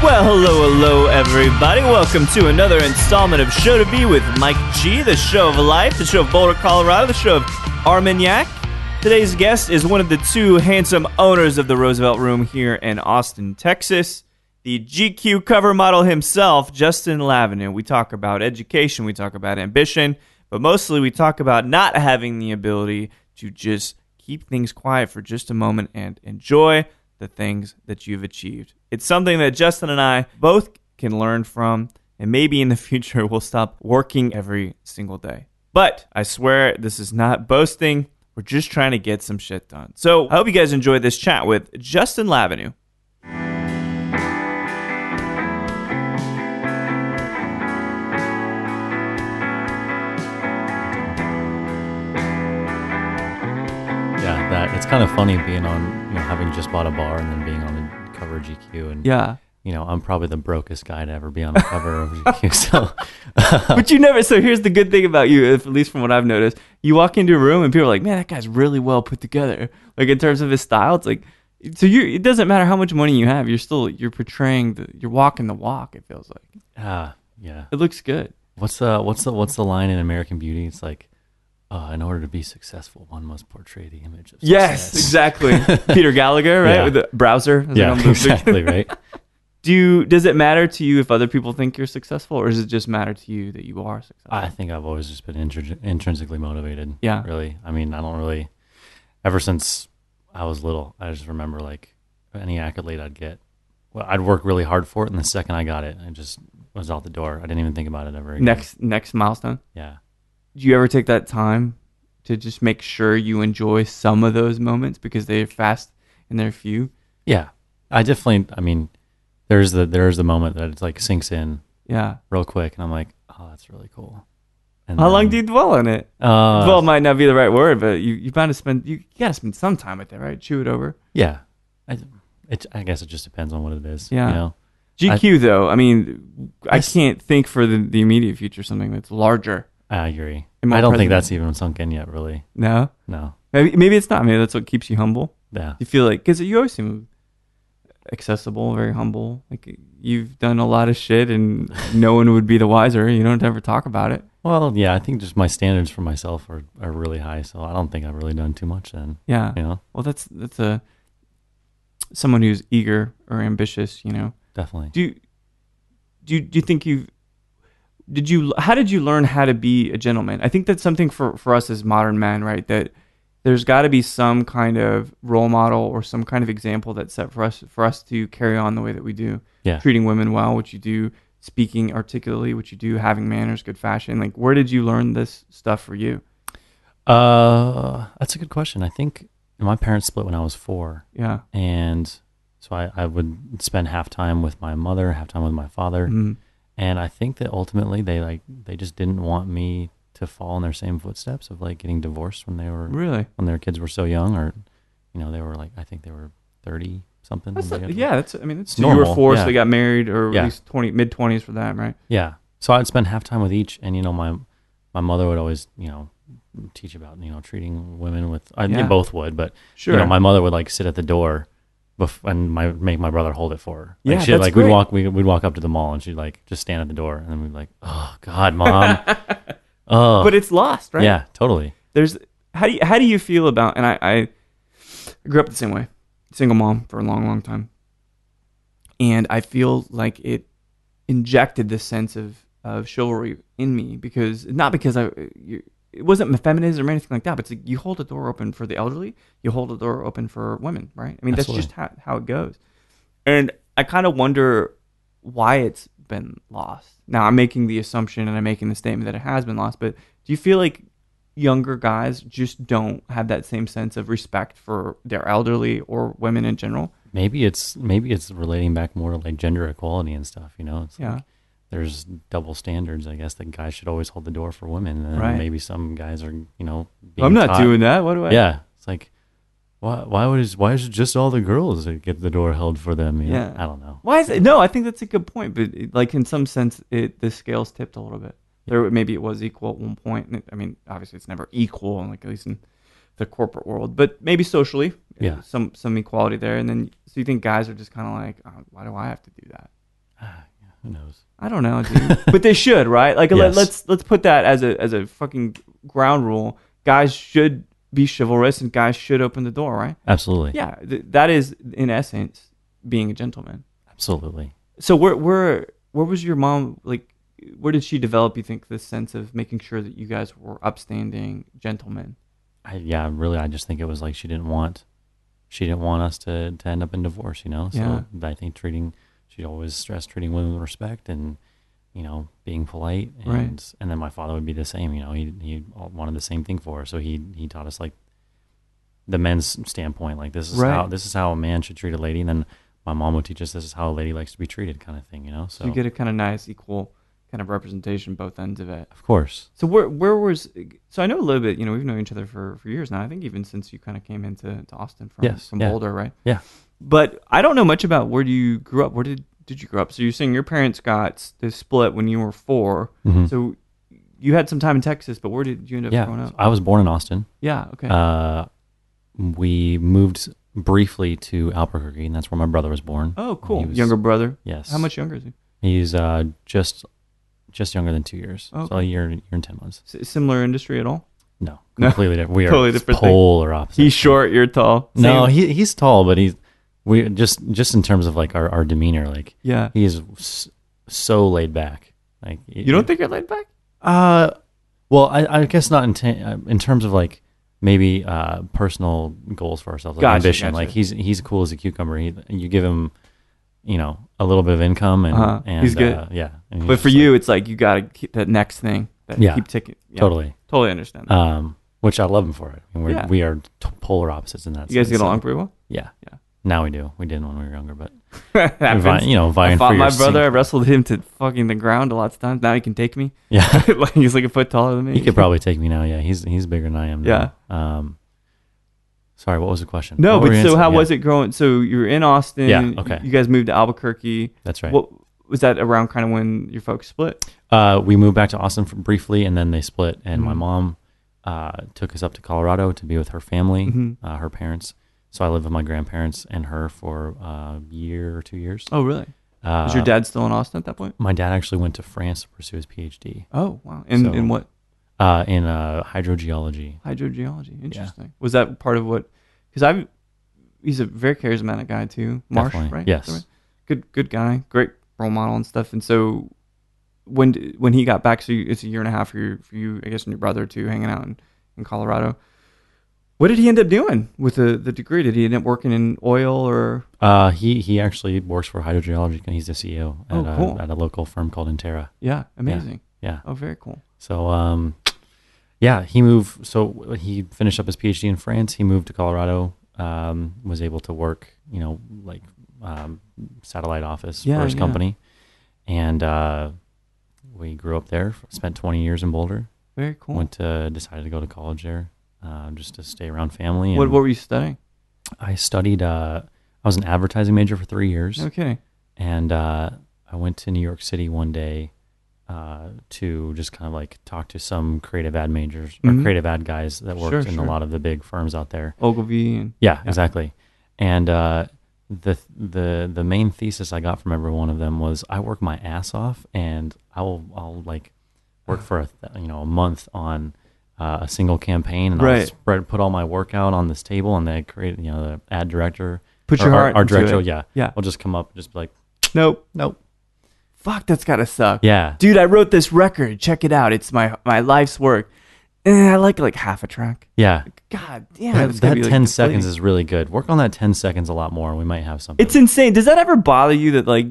Well, hello, everybody. Welcome to another installment of Show to Be with Mike G, the show of life, the show of Boulder, Colorado, the show of Armagnac. Today's guest is one of the two handsome owners of the Roosevelt Room here in Austin, Texas, the GQ cover model himself, Justin Lavenue. We talk about education, we talk about ambition, but mostly we talk about not having the ability to just keep things quiet for just a moment and enjoy the things that you've achieved. It's something that Justin and I both can learn from, and maybe in the future we'll stop working every single day. But I swear this is not boasting. We're just trying to get some shit done. So I hope you guys enjoyed this chat with Justin Lavenue. It's kind of funny being on, having just bought a bar and then being on the cover of GQ. And, I'm probably the brokest guy to ever be on the cover of GQ. So, but you never, so here's the good thing about you, at least from what I've noticed. You walk into a room and people are like, man, that guy's really well put together. Like in terms of his style, it's like, so it doesn't matter how much money you have. You're portraying, you're walking the walk, it feels like. Yeah. It looks good. What's the line in American Beauty? It's like, in order to be successful, one must portray the image of success. Yes, exactly. Peter Gallagher, right? Yeah. With the browser. Yeah, exactly, right? Does it matter to you if other people think you're successful, or does it just matter to you that you are successful? I think I've always just been intrinsically motivated. Yeah. Really. I mean, I don't really, ever since I was little, I just remember like any accolade I'd get, well, I'd work really hard for it, and the second I got it, I just was out the door. I didn't even think about it ever again. Next milestone? Yeah. Do you ever take that time to just make sure you enjoy some of those moments because they're fast and they're few? Yeah, I definitely. I mean, there's the moment that it's like sinks in, real quick, and I'm like, oh, that's really cool. And how long do you dwell on it? Dwell might not be the right word, but you gotta spend some time with it, right? Chew it over. Yeah, I guess it just depends on what it is. Yeah. GQ though, I mean, I can't think for the immediate future something that's larger. I agree. I don't think that's even sunk in yet, really. No? No. Maybe it's not. Maybe that's what keeps you humble. Yeah. You feel like, because you always seem accessible, very humble. Like you've done a lot of shit and no one would be the wiser. You don't ever talk about it. Well, yeah, I think just my standards for myself are really high, so I don't think I've really done too much then. Yeah. Well, that's someone who's eager or ambitious, Definitely. Do you think how did you learn how to be a gentleman? I think that's something for us as modern men, right? That there's got to be some kind of role model or some kind of example that's set for us to carry on the way that we do. Yeah. Treating women well, what you do, speaking articulately, what you do, having manners, good fashion. Like, where did you learn this stuff for you? That's a good question. I think my parents split when I was 4. Yeah. And so I would spend half time with my mother, half time with my father. Mm-hmm. And I think that ultimately they just didn't want me to fall in their same footsteps of like getting divorced when when their kids were so young, or they were like, I think they were 30 something. That's normal. You were 4, so they got married, or at least mid 20s for that, right? Yeah. So I'd spend half time with each, and my mother would always teach about treating women with. They both would, but sure. My mother would like sit at the door and make my brother hold it for her. Like, she'd like, we'd walk up to the mall and she'd like just stand at the door, and then we'd be like, oh God, Mom. Oh. But it's lost, right? Yeah, totally. How do you feel about, and I grew up the same way, single mom for a long, long time. And I feel like it injected this sense of chivalry in me, because it wasn't feminism or anything like that, but it's like you hold the door open for the elderly, you hold the door open for women, right? I mean, Absolutely. That's just how it goes. And I kind of wonder why it's been lost. Now, I'm making the assumption and I'm making the statement that it has been lost, but do you feel like younger guys just don't have that same sense of respect for their elderly or women in general? maybe it's relating back more to like gender equality and stuff. It's like there's double standards. I guess that guys should always hold the door for women, and then maybe some guys are being I'm not taught, doing that. What do I? Yeah, it's like why is it just all the girls that get the door held for them? Yeah, I don't know. Why is it? No, I think that's a good point. But like in some sense, the scales tipped a little bit. There maybe it was equal at one point. I mean, obviously it's never equal, like at least in the corporate world, but maybe socially, some equality there. And then so you think guys are just kind of like, oh, why do I have to do that? Who knows? I don't know, dude. But they should, right? Like let's put that as a fucking ground rule. Guys should be chivalrous, and guys should open the door, right? Absolutely. Yeah, that is in essence being a gentleman. Absolutely. So where was your mom? Like, where did she develop, you think, this sense of making sure that you guys were upstanding gentlemen? I just think it was like she didn't want us to end up in divorce, So I think she'd always stress treating women with respect and, being polite. And then my father would be the same, he wanted the same thing for her. So he taught us like the men's standpoint, like this is how a man should treat a lady. And then my mom would teach us this is how a lady likes to be treated, kind of thing, So you get a kind of nice, equal kind of representation, both ends of it. Of course. So so I know a little bit, we've known each other for years now. I think even since you kind of came into Austin from Boulder, right? Yeah. But I don't know much about where you grew up. Where did you grow up? So you're saying your parents got the split when you were 4. Mm-hmm. So you had some time in Texas, but where did you end up growing up? I was born in Austin. Yeah. Okay. We moved briefly to Albuquerque, and that's where my brother was born. Oh, cool. Younger brother? Yes. How much younger is he? He's just younger than 2 years. Okay. So a year and 10 months. Similar industry at all? No, completely different. We totally are different polar opposite. He's short, you're tall. Same. No, he's tall, but we just in terms of like our demeanor, like he is so laid back. Like you don't think you're laid back? Well, I guess not in terms of like maybe personal goals for ourselves, like ambition. Like he's cool as a cucumber. You give him, a little bit of income and he's good. And but for you, it's like you got to keep that next thing. Keep ticking. Yeah, totally understand that. Which I love him for it. I mean, we are polar opposites in that. You guys get along pretty well. Yeah. Now we do. We didn't when we were younger, but vying I fought my brother. I wrestled him to fucking the ground lots of times. Now he can take me. Yeah, like he's like a foot taller than me. He could probably take me now. Yeah, he's bigger than I am now. Yeah. Sorry, what was the question? No, but so how was it growing? So you were in Austin. Yeah. Okay. You guys moved to Albuquerque. That's right. What was that around? Kind of when your folks split? We moved back to Austin briefly, and then they split. And my mom took us up to Colorado to be with her family, her parents. So I lived with my grandparents and her for a year or 2 years. Oh, really? Was your dad still in Austin at that point? My dad actually went to France to pursue his PhD. Oh, wow. In what? In hydrogeology. Hydrogeology. Interesting. Yeah. Was that part of what? Because he's a very charismatic guy too. Marsh, definitely. Right? Yes. Right? Good guy. Great role model and stuff. And so when he got back, so it's a year and a half for you, I guess, and your brother too, hanging out in Colorado. What did he end up doing with the degree? Did he end up working in oil or? He actually works for hydrogeology, and he's the CEO at a local firm called Intera. Yeah, amazing. Yeah. Oh, very cool. So, he moved. So he finished up his PhD in France. He moved to Colorado. Was able to work, satellite office for his company, and we grew up there. Spent 20 years in Boulder. Very cool. Decided to go to college there. Just to stay around family. What were you studying? I studied, I was an advertising major for 3 years. Okay. And I went to New York City one day to just kind of like talk to some creative ad majors or creative ad guys that worked in a lot of the big firms out there. Ogilvy. Yeah, exactly. And the main thesis I got from every one of them was I work my ass off and I'll like work for a month on a single campaign, and I'll put all my work out on this table, and they create, the ad director. Put your heart our into director, it. Yeah. I'll just come up and just be like, nope. Fuck, that's gotta suck. Yeah. Dude, I wrote this record. Check it out. It's my life's work. And I like half a track. Yeah. God damn. That 10 seconds is really good. Work on that 10 seconds a lot more, and we might have something. It's insane. Does that ever bother you that at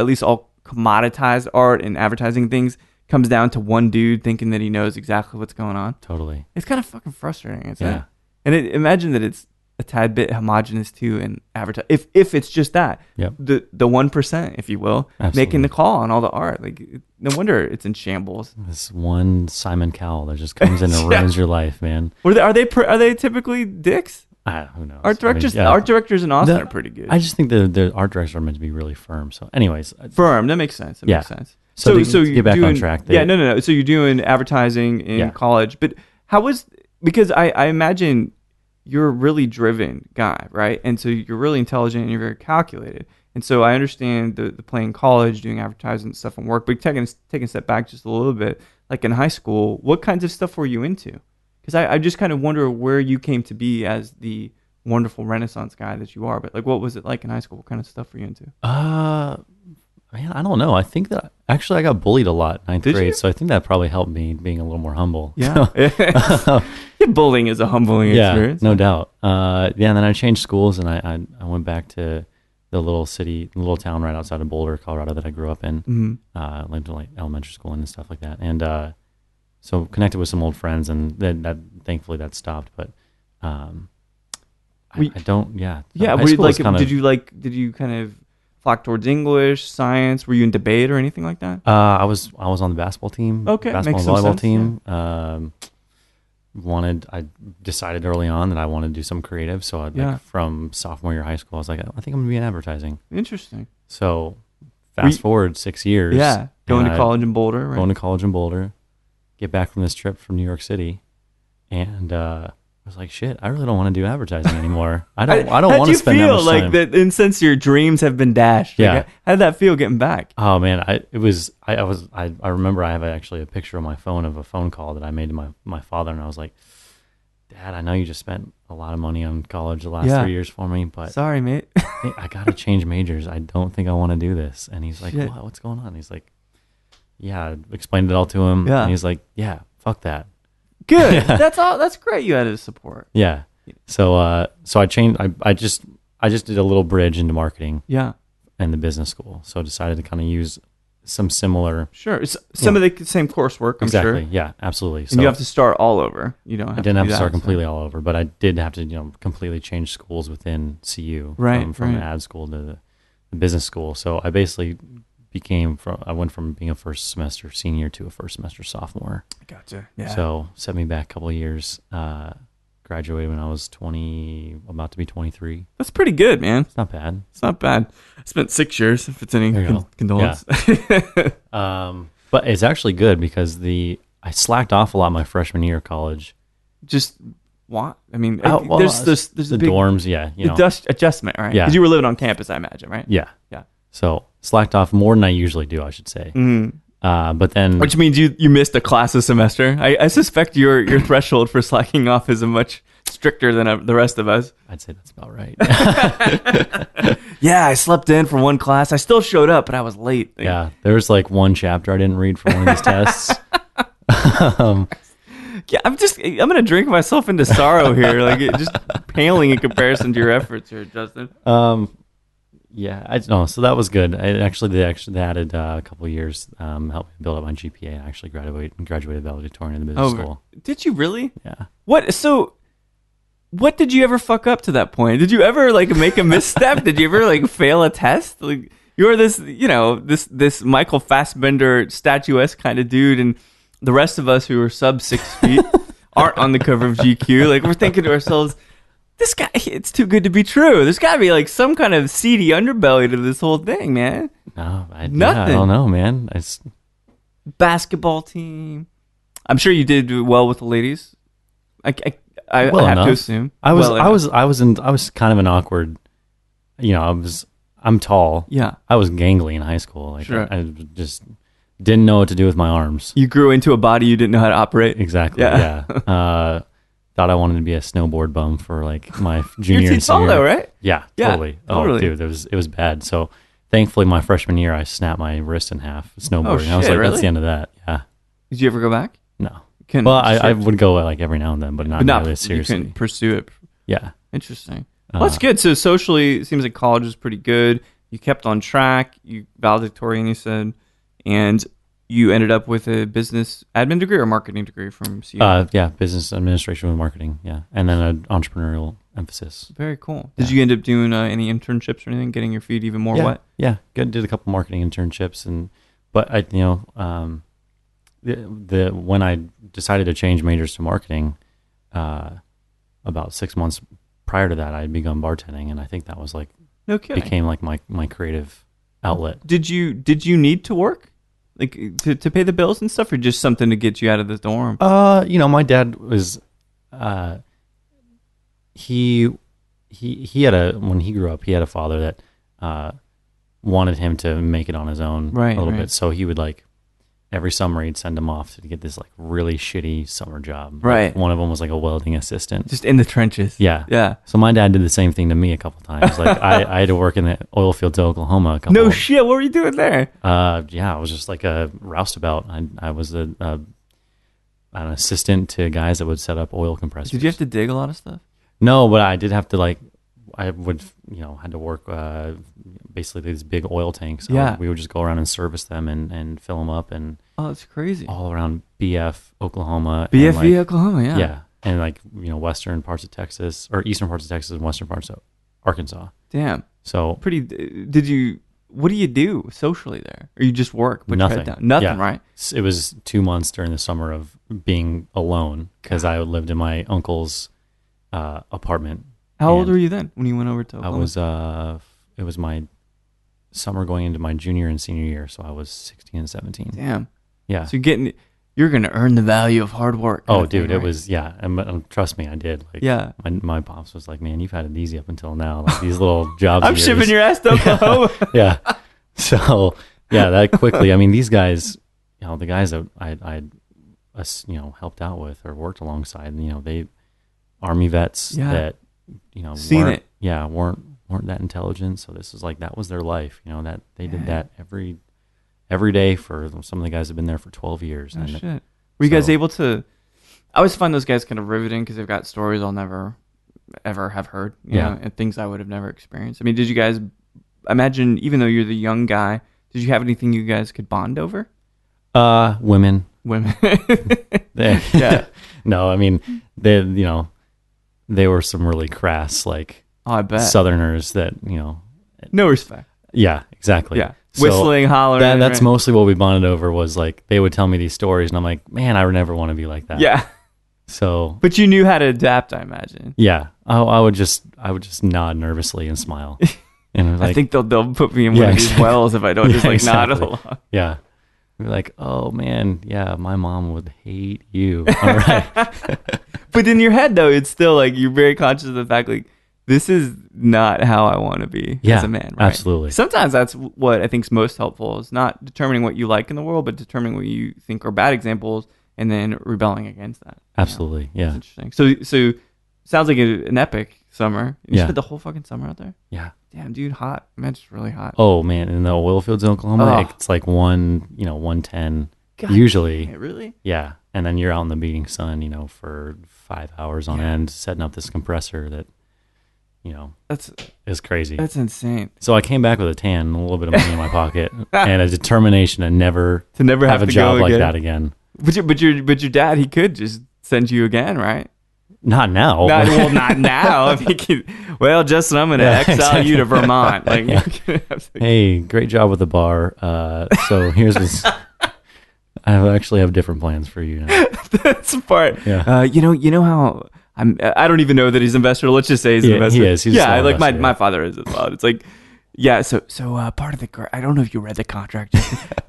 least all commoditized art and advertising things comes down to one dude thinking that he knows exactly what's going on? Totally. It's kind of fucking frustrating, isn't it? And imagine that it's a tad bit homogenous too in advertising. If it's just that, Yep. the 1%, if you will, Absolutely. making the call on all the art. Like, no wonder it's in shambles. This one Simon Cowell that just comes in and Yeah. ruins your life, man. Are they typically dicks? Who knows? Art directors, yeah. art directors in Austin are pretty good. I just think the art directors are meant to be really firm. So, anyways, Firm. That makes sense. Yeah. Makes sense. So to you're get back on doing, track, Yeah, no. So you're doing advertising in college, but because I imagine you're a really driven guy, right? And so you're really intelligent and you're very calculated. And so I understand the play in college, doing advertising stuff and work, but taking a step back just a little bit, like in high school, what kinds of stuff were you into? Because I just kind of wonder where you came to be as the wonderful Renaissance guy that you are. But like, what was it like in high school? What kind of stuff were you into? Man, I don't know. I think that actually I got bullied a lot in ninth Did grade, you? so I think that probably helped me being a little more humble. Yeah. Yeah, bullying is a humbling experience. No doubt. And then I changed schools and I went back to the little town right outside of Boulder, Colorado that I grew up in. Mm-hmm. Went to like elementary school and stuff like that. And so connected with some old friends, and that thankfully that stopped. But I don't. Yeah. Yeah. High school was Did you kind of flock towards English, science? Were you in debate or anything like that? I was on the basketball team. Okay, basketball makes and some volleyball sense, team. I decided early on that I wanted to do something creative. So from sophomore year of high school, I was like, I think I'm gonna be in advertising. Interesting. So fast forward 6 years. Yeah, going to college in Boulder. Right? Going to college in Boulder. Get back from this trip from New York City, and I was like, shit, I really don't want to do advertising anymore. I don't want to spend that much time. How do you feel like that? And since your dreams have been dashed, Yeah. like, how did that feel getting back? Oh man, I remember I have actually a picture on my phone of a phone call that I made to my father, and I was like, Dad, I know you just spent a lot of money on college the last 3 years for me, but sorry, mate. I got to change majors. I don't think I want to do this. And he's like, Shit. what's going on? He's like, yeah, I explained it all to him. Yeah. And he's like, yeah, fuck that. Good. Yeah. That's all. That's great. You had his support. Yeah. So I changed. I just did a little bridge into marketing. Yeah. And the business school. So I decided to kind of use some similar. Sure. It's some of the same coursework, I'm exactly. sure. Yeah, absolutely. So and you have to start all over. You don't have I didn't have to start that, completely all over, but I did have to, completely change schools within CU. Right, From right. ad school to the business school. So I basically I went from being a first semester senior to a first semester sophomore. Gotcha. Yeah. So set me back a couple of years. Graduated when I was 20, about to be 23. That's pretty good, man. It's not bad. It's not bad. I spent 6 years, if it's any There you go. condolence. But it's actually good because I slacked off a lot my freshman year of college. Just what? I mean, Well, there's the a big dorms, yeah. adjustment, right? Yeah. Because you were living on campus, I imagine, right? Yeah. Yeah. So slacked off more than I usually do, I should say. But then, Which means you missed a class a semester. I suspect your threshold for slacking off is a much stricter than the rest of us. I'd say that's about right. Yeah, I slept in for one class. I still showed up, but I was late. Yeah, there was like one chapter I didn't read for one of these tests. Yeah, I'm gonna drink myself into sorrow here, like just paling in comparison to your efforts here, Justin. Yeah, I know. So that was good. They added a couple of years, helped me build up my GPA. I actually graduated valedictorian in the business school. Did you really? Yeah. What did you ever fuck up to that point? Did you ever like make a misstep? Did you ever like fail a test? Like you're this, this Michael Fassbender statuesque kind of dude, and the rest of us who are sub 6 feet aren't on the cover of GQ. Like we're thinking to ourselves, this guy, it's too good to be true. There's got to be like some kind of seedy underbelly to this whole thing, man. No, Nothing. I don't know, man. Basketball team. I'm sure you did well with the ladies. I Well have to enough. assume. I was kind of an awkward. I'm tall. Yeah. I was gangly in high school. Like Sure. I just didn't know what to do with my arms. You grew into a body you didn't know how to operate. Exactly. Yeah. Yeah. Thought I wanted to be a snowboard bum for like my junior You're and too tall senior. though, right? Yeah, Yeah, totally. totally. Oh, dude, it was bad. So thankfully, my freshman year, I snapped my wrist in half snowboarding. I was shit, like, really? that's the end of that. Yeah. Did you ever go back? No. Couldn't- Well, I would go like every now and then, but not really you seriously. couldn't pursue it. Yeah. Interesting. Well, that's good. So socially, it seems like college is pretty good. You kept on track. You valedictorian, you said, and you ended up with a business admin degree or marketing degree from CU. Yeah, business administration with marketing. Yeah, and then an entrepreneurial emphasis. Very cool. Did you end up doing any internships or anything, getting your feet even more wet? Yeah, did a couple marketing internships, but I, when I decided to change majors to marketing, about 6 months prior to that, I had begun bartending, and I think that was like no kidding. Became like my creative outlet. Did you need to work, like to pay the bills and stuff, or just something to get you out of the dorm? My dad was, he had when he grew up, he had a father that wanted him to make it on his own a little bit. So he would like every summer he'd send him off to get this like really shitty summer job. Right. Like, one of them was like a welding assistant. Just in the trenches. Yeah. Yeah. So my dad did the same thing to me a couple times. Like I had to work in the oil fields of Oklahoma. No shit. What were you doing there? I was just like a roustabout. I was an assistant to guys that would set up oil compressors. Did you have to dig a lot of stuff? No, but I did have to I would, had to work basically these big oil tanks. So we would just go around and service them and fill them up. And oh, that's crazy. All around BF, Oklahoma. BFE, Oklahoma, yeah. Yeah. And western parts of Texas, or eastern parts of Texas and western parts of Arkansas. Damn. So what do you do socially there? Or you just work? Put nothing. Your head down? Nothing, right? It was 2 months during the summer of being alone because I lived in my uncle's apartment. How old were you then when you went over to Oklahoma? I was, it was my summer going into my junior and senior year, so I was 16 and 17. Damn. Yeah. So you're going to earn the value of hard work. Oh, dude, it was, and trust me, I did. Like, yeah. My pops was like, man, you've had it easy up until now. Like these little jobs. I'm shipping your ass to Oklahoma. Yeah. So, that quickly, I mean, these guys, the guys that I helped out with or worked alongside, they Army vets that, weren't that intelligent. So this was like, that was their life, that they did that every day for some of the guys have been there for 12 years. Oh, shit. Were you guys able to, I always find those guys kind of riveting because they've got stories I'll never, ever have heard, you know, and things I would have never experienced. I mean, did you guys, imagine, even though you're the young guy, did you have anything you guys could bond over? Women. Yeah. No, I mean, they were some really crass, I bet. Southerners that, no respect. Yeah, exactly. Yeah. Whistling, hollering. That's mostly what we bonded over was they would tell me these stories and I'm like, man, I would never want to be like that. Yeah. So. But you knew how to adapt, I imagine. Yeah. I would just nod nervously and smile. And I think they'll put me in one of these wells if I don't just nod along. Yeah. We're like, oh man, yeah, my mom would hate you. All right. But in your head though, it's still you're very conscious of the fact this is not how I want to be as a man, right? Absolutely. Sometimes that's what I think is most helpful, is not determining what you like in the world, but determining what you think are bad examples and then rebelling against that. Absolutely. Yeah. That's interesting. So sounds like an epic summer. You spent the whole fucking summer out there? Yeah. Damn, dude, hot. Man, it's really hot. Oh man, in the oil fields in Oklahoma, it's 110 God, usually. Really? Yeah. And then you're out in the beating sun, for 5 hours on end, setting up this compressor that, is crazy. That's insane. So I came back with a tan and a little bit of money in my pocket and a determination to never have a job like that again. But your dad, he could just send you again, right? Not now. Not now. I think Justin, I'm going to exile you to Vermont. Hey, great job with the bar. So here's this. I actually have different plans for you now. That's the part. Yeah. You know how I don't even know that he's an investor. Let's just say he's an investor. He is. He's my father is as well. It's so part of the, I don't know if you read the contract,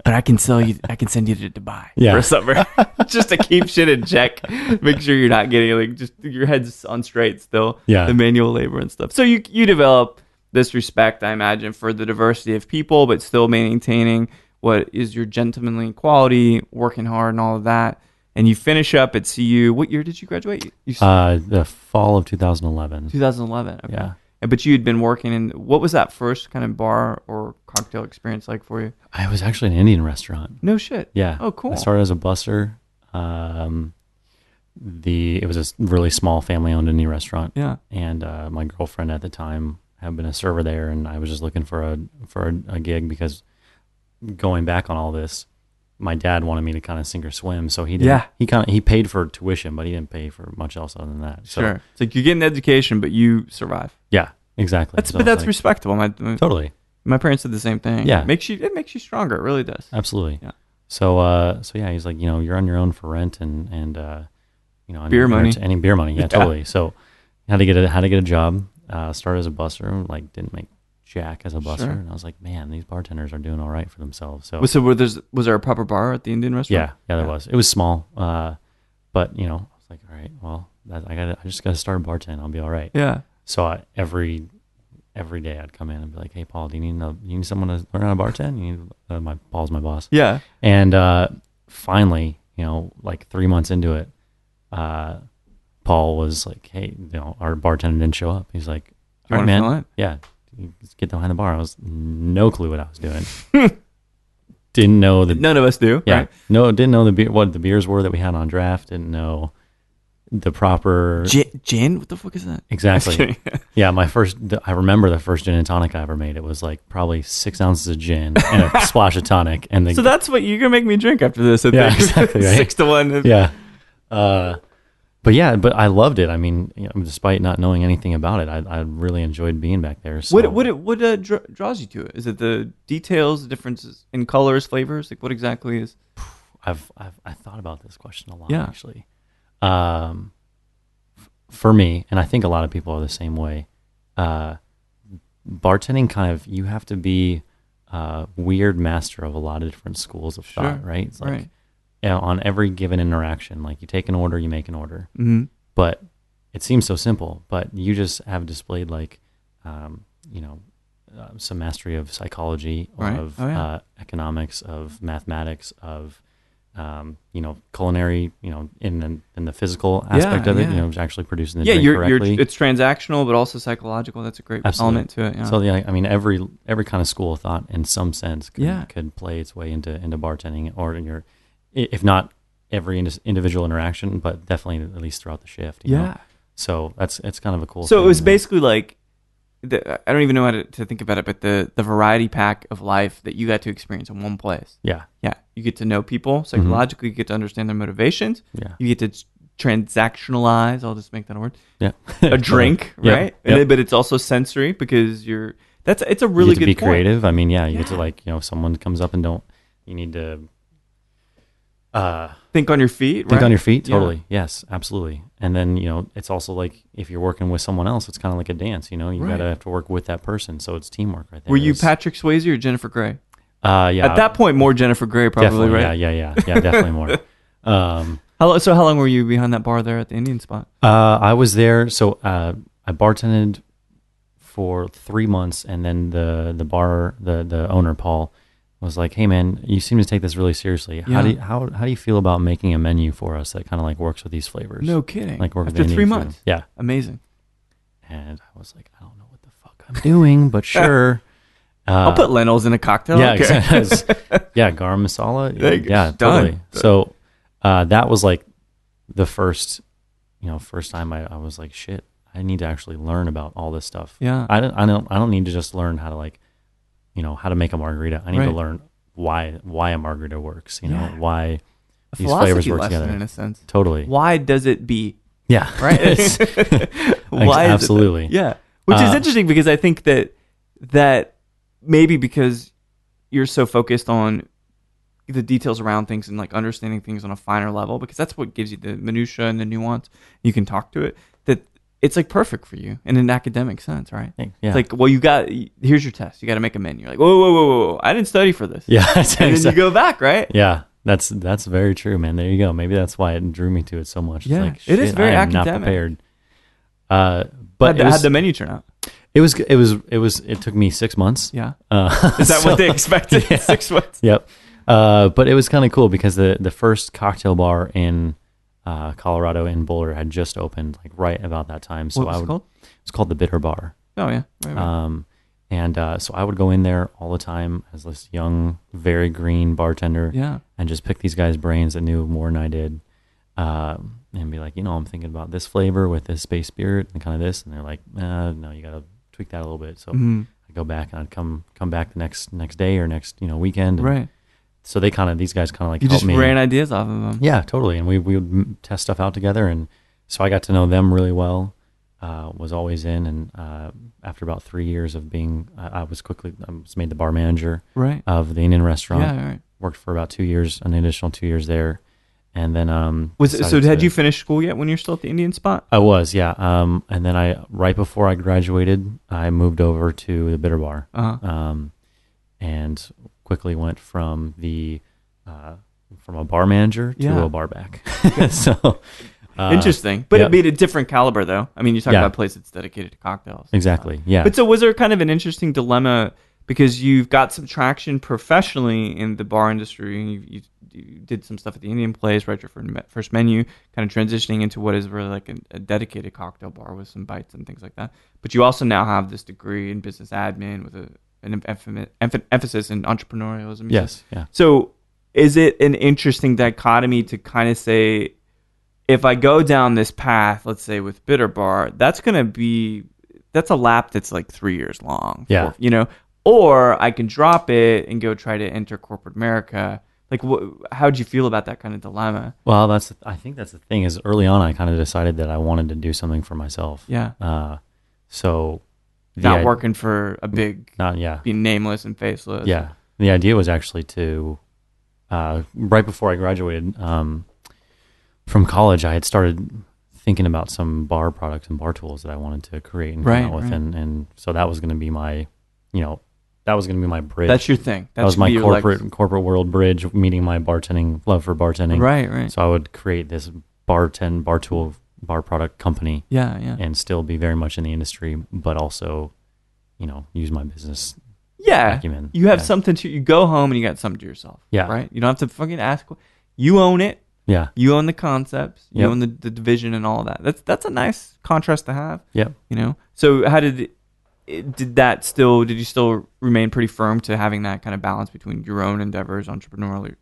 but I can send you to Dubai for a summer just to keep shit in check. Make sure you're not getting just your head's on straight still. Yeah. The manual labor and stuff. So you develop this respect, I imagine, for the diversity of people, but still maintaining what is your gentlemanly quality, working hard and all of that. And you finish up at CU. What year did you graduate? The fall of 2011. 2011. Okay. Yeah. But you had been working in, what was that first kind of bar or cocktail experience like for you? I was actually in an Indian restaurant. No shit. Yeah. Oh, cool. I started as a busser. It was a really small family-owned Indian restaurant. Yeah. And my girlfriend at the time had been a server there, and I was just looking for a gig because going back on all this, my dad wanted me to kind of sink or swim, so he didn't. Yeah. He paid for tuition, but he didn't pay for much else other than that. So, sure. It's like you get an education, but you survive. Yeah, exactly. But that's like, respectable. Totally. My parents did the same thing. Yeah. It makes you stronger. It really does. Absolutely. Yeah. So yeah, he's like, you're on your own for rent and beer money. Any beer money. Yeah, totally. So had to get a job. Started as a busser. Like didn't make jack as a busser, Sure. and I was like, man, these bartenders are doing all right for themselves. So was there a proper bar at the Indian restaurant? Yeah, there was. It was small, but I was like, all right, well, I just got to start bartending. I'll be all right. Yeah. So every day I'd come in and be like, hey, Paul, do you need someone to learn how to bartend? Paul's my boss. Yeah. And finally, like 3 months into it, Paul was like, hey, our bartender didn't show up. He's like, all right, man. Yeah. Just get behind the bar. I was no clue what I was doing. Didn't know none of us do. Yeah. Right? No, didn't know what the beers were that we had on draft. Didn't know the proper gin. What the fuck is that? Exactly. Yeah, I remember the first gin and tonic I ever made. It was like probably 6 ounces of gin and a splash of tonic. And so that's what you're gonna make me drink after this. I think. Exactly. Right? 6-1. Yeah. But I loved it. I mean, despite not knowing anything about it, I really enjoyed being back there. So. What draws you to it? Is it the details, the differences in colors, flavors? Like what exactly is? I thought about this question a lot actually. For me, and I think a lot of people are the same way. Bartending you have to be a weird master of a lot of different schools of thought, right? It's like, on every given interaction, like you take an order, you make an order. Mm-hmm. But it seems so simple, but you just have displayed some mastery of psychology, of economics, of mathematics, of culinary, in the physical aspect of it, actually producing the drink correctly. It's transactional, but also psychological. That's a great element to it. Yeah. So I mean, every kind of school of thought, in some sense, could play its way into bartending, or if not every individual interaction, but definitely at least throughout the shift. You know? So it's kind of a cool. So thing, it was basically like. I don't even know how to think about it, but the variety pack of life that you got to experience in one place. Yeah. You get to know people psychologically. You get to understand their motivations. Yeah. You get to transactionalize. I'll just make that a word. Yeah. A drink, right? Yep. But it's also sensory because it's a really good be point. Creative. I mean, you get to if someone comes up and you need to think on your feet. Think on your feet. Totally. Yeah. Yes, absolutely. And then, it's also like if you're working with someone else, it's kind of like a dance, you got to have to work with that person. So it's teamwork right there. Were you Patrick Swayze or Jennifer Grey? Yeah. At that point, more Jennifer Grey probably, right? Yeah, definitely more. How long were you behind that bar there at the Indian spot? I was there. So I bartended for 3 months, and then the owner, Paul, was like, hey man, you seem to take this really seriously. How do you feel about making a menu for us that kind of works with these flavors? No kidding. Work after with 3 months. Yeah. Amazing. And I was like, I don't know what the fuck I'm doing, but sure. I'll put lentils in a cocktail. Yeah, yeah, garam masala. Yeah, totally. So that was the first time I was like, shit, I need to actually learn about all this stuff. Yeah. I don't need to just learn how to how to make a margarita. I need to learn why a margarita works. Why these flavors work together. In a sense, totally. Why does it be? Yeah, right. Why? Absolutely. Yeah, which is interesting because I think that maybe because you're so focused on the details around things and understanding things on a finer level, because that's what gives you the minutia and the nuance. You can talk to it. That it's perfect for you in an academic sense, right? Yeah. It's here's your test. You got to make a menu. You're like, whoa. I didn't study for this. Yeah. And then you go back, right? Yeah. That's very true, man. There you go. Maybe that's why it drew me to it so much. Yeah. It's shit, it is very I am academic. Not prepared. But how'd the menu turn out? It took me 6 months. Yeah. Is that what they expected? Yeah. 6 months. Yep. But it was kind of cool because the first cocktail bar in Colorado in Boulder had just opened right about that time. So what was it called? It's called the Bitter Bar. Oh yeah. Right. And so I would go in there all the time as this young, very green bartender. Yeah. And just pick these guys' brains that knew more than I did. And be like, I'm thinking about this flavor with this base spirit and kind of this. And they're like, no, you got to tweak that a little bit. So I go back and I'd come back the next day or next weekend. And right. so these guys kind of like you helped just me. ran ideas off of them. Yeah, totally. And we would test stuff out together. And so I got to know them really well, was always in. And after about 3 years of being, I was made the bar manager of the Indian restaurant. Yeah, right. Worked for about 2 years, an additional 2 years there. And then, had you finished school yet when you're still at the Indian spot? I was, yeah. And then right before I graduated, I moved over to the Bitter Bar. And quickly went from a bar manager to a bar back. So interesting, but it'd be a different caliber, though. I mean, you talk about a place that's dedicated to cocktails. Exactly. Yeah. But so, was there kind of an interesting dilemma because you've got some traction professionally in the bar industry, and you did some stuff at the Indian place, right? Your first menu, kind of transitioning into what is really like a dedicated cocktail bar with some bites and things like that. But you also now have this degree in business admin with an emphasis in entrepreneurialism. Yes. Yeah. So is it an interesting dichotomy to kind of say, if I go down this path, let's say with Bitter Bar, that's a lap that's like 3 years long. Yeah. Or I can drop it and go try to enter corporate America. Like, how'd you feel about that kind of dilemma? Well, I think that's the thing is early on, I kind of decided that I wanted to do something for myself. Yeah. So not working for a big, being nameless and faceless. Yeah. The idea was actually to, right before I graduated from college, I had started thinking about some bar products and bar tools that I wanted to create and come out with. And so that was going to be my, that was going to be my bridge. That's your thing. That was my corporate world bridge, meeting my bartending, love for bartending. Right. So I would create this bar tool, bar product company. Yeah. And still be very much in the industry, but also, use my business acumen. You have something you go home and you got something to yourself. Yeah. Right? You don't have to fucking ask. You own it. Yeah. You own the concepts. You own the division and all of that. That's a nice contrast to have. Yeah. So how did you still remain pretty firm to having that kind of balance between your own endeavors entrepreneurially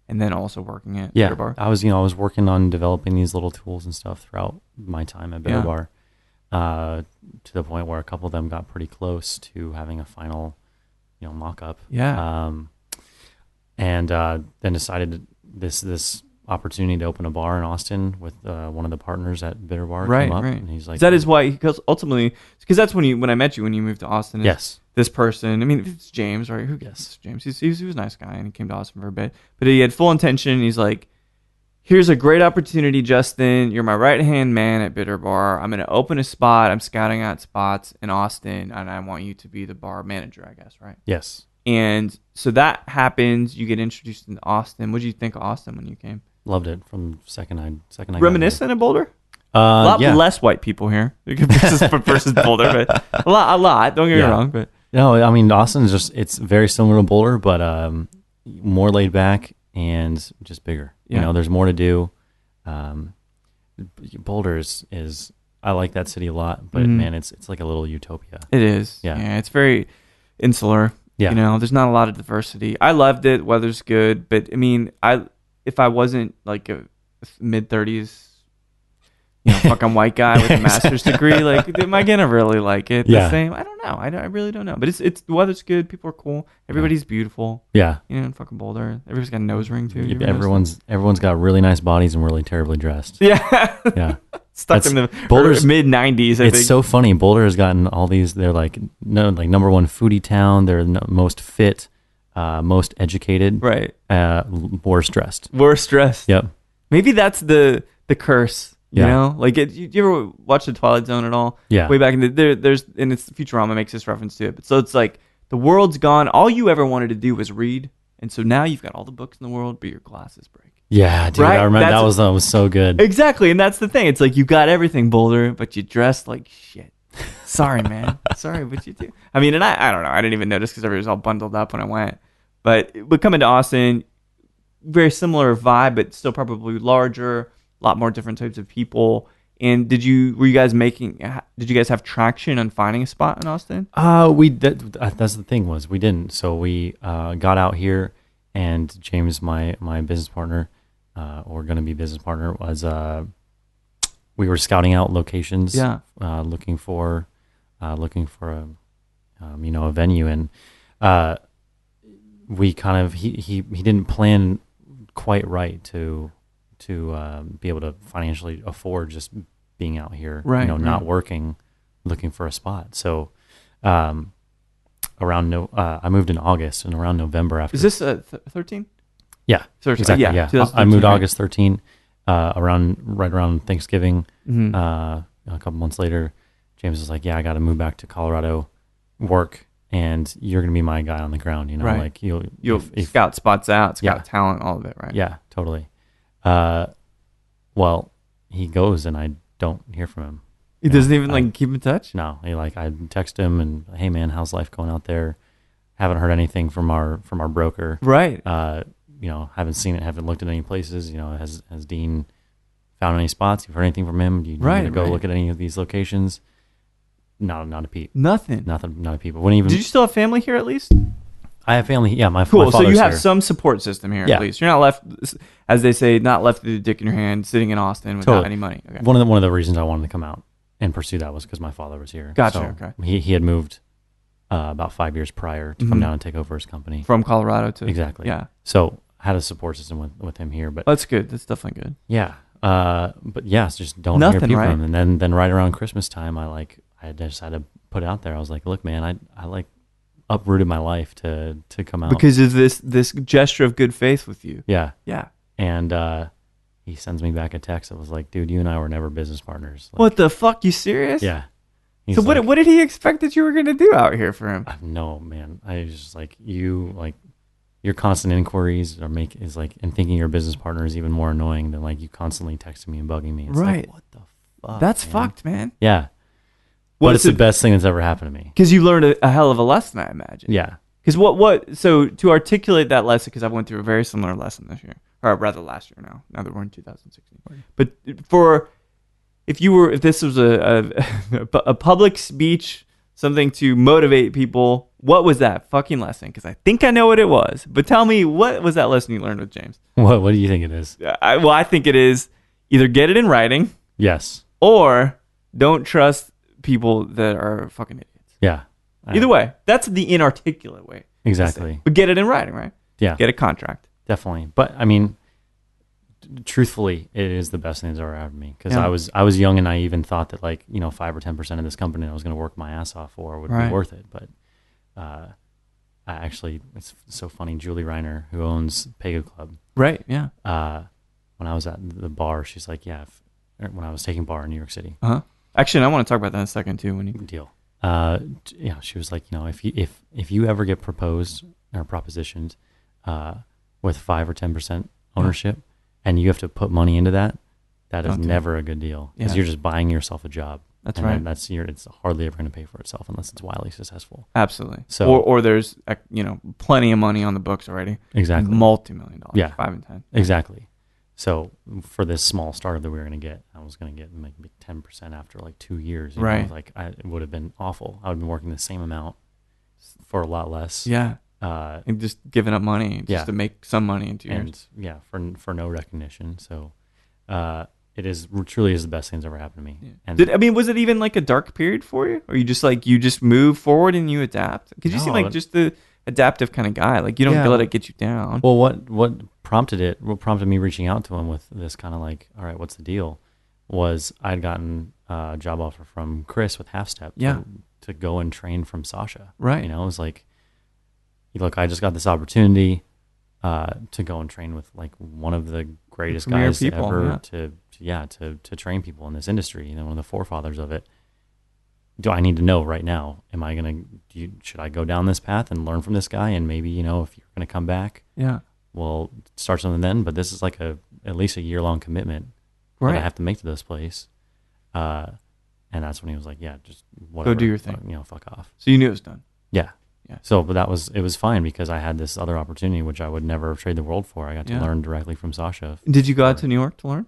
and then also working at Bitter Bar? I was working on developing these little tools and stuff throughout my time at Bitter Bar, to the point where a couple of them got pretty close to having a final, mock-up. Yeah. And then decided this opportunity to open a bar in Austin with one of the partners at Bitter Bar came up, and he's like, that is why, because ultimately, because that's when I met you when you moved to Austin. Yes. This person, I mean, it's James, right? Who guesses James? He was a nice guy, and he came to Austin for a bit, but he had full intention. He's like, here's a great opportunity, Justin. You're my right-hand man at Bitter Bar. I'm going to open a spot. I'm scouting out spots in Austin, and I want you to be the bar manager, I guess, right? Yes. And so that happens. You get introduced into Austin. What did you think of Austin when you came? Loved it from second I reminiscent of Boulder? A lot less white people here versus Boulder, but a lot. Don't get me wrong, but I mean, Austin is it's very similar to Boulder, but more laid back and just bigger. Yeah. There's more to do. Boulder is I like that city a lot, but man, it's like a little utopia. It is. Yeah, it's very insular. Yeah, there's not a lot of diversity. I loved it. Weather's good, but I mean, if I wasn't like a mid-30s, fucking white guy with a master's degree, like, am I gonna really like it the same? I don't know. I really don't know. But it's the weather's good. People are cool. Everybody's beautiful. Yeah. In fucking Boulder, everybody's got a nose ring too. Everyone's got really nice bodies and really terribly dressed. Yeah. Yeah. Stuck in the mid-90s. It's so funny. Boulder has gotten all these. They're like number one foodie town. They're most fit. Most educated, right? Worst dressed. Yep. Maybe that's the curse. Like you ever watch the Twilight Zone at all? Yeah. Way back in there's and it's Futurama makes this reference to it. But so it's like the world's gone. All you ever wanted to do was read, and so now you've got all the books in the world, but your glasses break. Yeah, dude. Right? I remember that was so good. Exactly, and that's the thing. It's like you got everything, Boulder, but you dressed like shit. Sorry, man. Sorry, but you do. I mean, and I don't know. I didn't even notice because everybody was all bundled up when I went. But coming to Austin, very similar vibe, but still probably larger, a lot more different types of people. And did you guys have traction on finding a spot in Austin? That's the thing was we didn't. So we got out here, and James, my business partner, or going to be business partner, was we were scouting out locations. Yeah. Looking for a venue, and we kind of he didn't plan quite right to be able to financially afford just being out here, right, not working, looking for a spot. So I moved in August, and around November after. Is this 13? Yeah, 13. exactly. Yeah, I moved August 13, right around Thanksgiving. Mm-hmm. A couple months later, James was like, "Yeah, I got to move back to Colorado, work, and you're gonna be my guy on the ground. Right. Like you'll scout spots out, scout talent, all of it, right? Yeah, totally. Well, he goes, and I don't hear from him. He doesn't even keep in touch? No. I text him and, hey man, how's life going out there? Haven't heard anything from our broker. Right. Haven't seen it, haven't looked at any places. Has Dean found any spots? You've heard anything from him? Do you need to go look at any of these locations? No, not a peep. Nothing. Nothing, not a peep. Wouldn't even. Did you still have family here at least? I have family. Yeah, my cool. So you have here. some support system here at least. You're not left, as they say, not left with a dick in your hand, sitting in Austin without any money. Okay. One of the reasons I wanted to come out and pursue that was because my father was here. Gotcha. So he had moved about 5 years prior to come down and take over his company from Colorado to exactly. Yeah. So I had a support system with him here, but that's good. That's definitely good. Yeah. But yes, just don't hear people from him. And then right around Christmas time, I just had to put it out there. I was like, look, man, I uprooted my life to come out because of this gesture of good faith with you. Yeah. Yeah. And he sends me back a text that was like, dude, you and I were never business partners. What the fuck? You serious? Yeah. So what did he expect that you were going to do out here for him? No, man. I was just like, your constant inquiries and thinking your business partner is even more annoying than you constantly texting me and bugging me. It's right. Like, what the fuck? That's fucked, man. Yeah. But it's the best thing that's ever happened to me. Because you learned a hell of a lesson, I imagine. Yeah. Because so to articulate that lesson, because I went through a very similar lesson this year, or rather last year now that we're in 2016. Right. But if this was a public speech, something to motivate people, what was that fucking lesson? Because I think I know what it was. But tell me, what was that lesson you learned with James? What do you think it is? I think it is either get it in writing. Yes. Or don't trust people that are fucking idiots. Yeah. Either way, that's the inarticulate way. Exactly. But get it in writing, right? Yeah. Get a contract. Definitely. But I mean, truthfully, it is the best thing that's ever happened to me because I was young and naive and thought that 5 or 10% of this company I was going to work my ass off for would be worth it. But it's so funny. Julie Reiner, who owns Pegu Club, right? Yeah. When I was at the bar, she's like, when I was taking bar in New York City. Actually, I want to talk about that in a second too. When you deal. She was like, if you ever get proposed or propositioned with 5 or 10% ownership, and you have to put money into that is never a good deal because you're just buying yourself a job. That's right. It's hardly ever going to pay for itself unless it's wildly successful. Absolutely. So or there's plenty of money on the books already. Exactly. $multi-million. Yeah. 5 and 10. Exactly. So for this small startup that we were going to get, I was going to get maybe 10% after 2 years. Right. It would have been awful. I would have been working the same amount for a lot less. Yeah. And just giving up money just to make some money in 2 years. Yeah, for no recognition. So it truly is the best thing that's ever happened to me. Yeah. And was it even a dark period for you? Or you just move forward and you adapt? Because you seem like just the adaptive kind of guy. You don't let it get you down. Well, what prompted me reaching out to him with this kind of all right, what's the deal? Was I'd gotten a job offer from Chris with Half Step to go and train from Sasha. Right. It was like, look, I just got this opportunity to go and train with one of the greatest guys ever to train people in this industry. One of the forefathers of it. Do I need to know right now? Should I go down this path and learn from this guy? And maybe, if you're going to come back, we'll start something then. But this is at least a year-long commitment that I have to make to this place. And that's when he was like, yeah, just whatever. Go do your thing. Fuck off. So you knew it was done. Yeah. Yeah. So, but it was fine because I had this other opportunity, which I would never trade the world for. I got to learn directly from Sasha. Did you go out to New York to learn?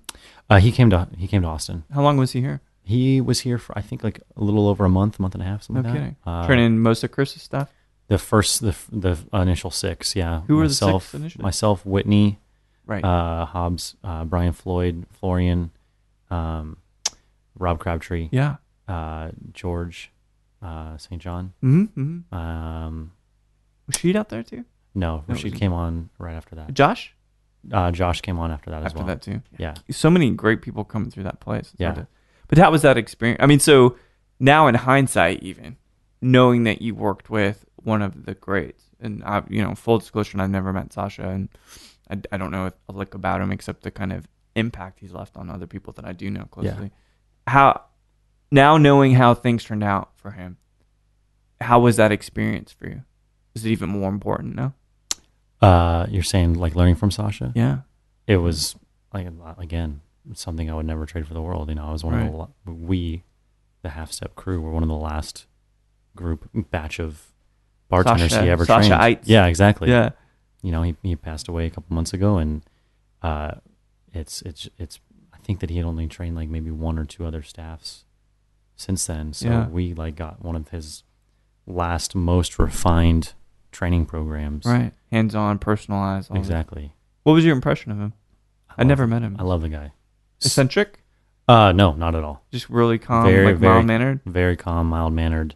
He came to Austin. How long was he here? He was here for, I think, a little over a month and a half, something like that. Okay. Training most of Chris's stuff? The initial 6, yeah. Who were the 6 initially? Myself, Whitney, right. Hobbs, Brian Floyd, Florian, Rob Crabtree, George, St. John. Mm-hmm. Was Sheet out there too? No, Rashid came on right after that. Josh? Josh came on after that as well. After that too. Yeah. So many great people coming through that place. Yeah. But how was that experience? I mean, so now in hindsight, even knowing that you worked with one of the greats, and full disclosure, I've never met Sasha, and I don't know a lick about him except the kind of impact he's left on other people that I do know closely. Yeah. Now knowing how things turned out for him, how was that experience for you? Is it even more important now? You're saying like learning from Sasha? Yeah. It was like, again, something I would never trade for the world. I was one of the Half Step crew were one of the last batch of bartenders he ever trained. Sasha Eitz. Yeah, exactly. Yeah. He passed away a couple months ago, and it's I think that he had only trained like maybe one or two other staffs since then. So we like got one of his last most refined training programs. Right. Hands-on, personalized. Exactly. What was your impression of him? I never met him. I love the guy. Eccentric? No, not at all. Just really calm, very mild-mannered? Very calm, mild-mannered,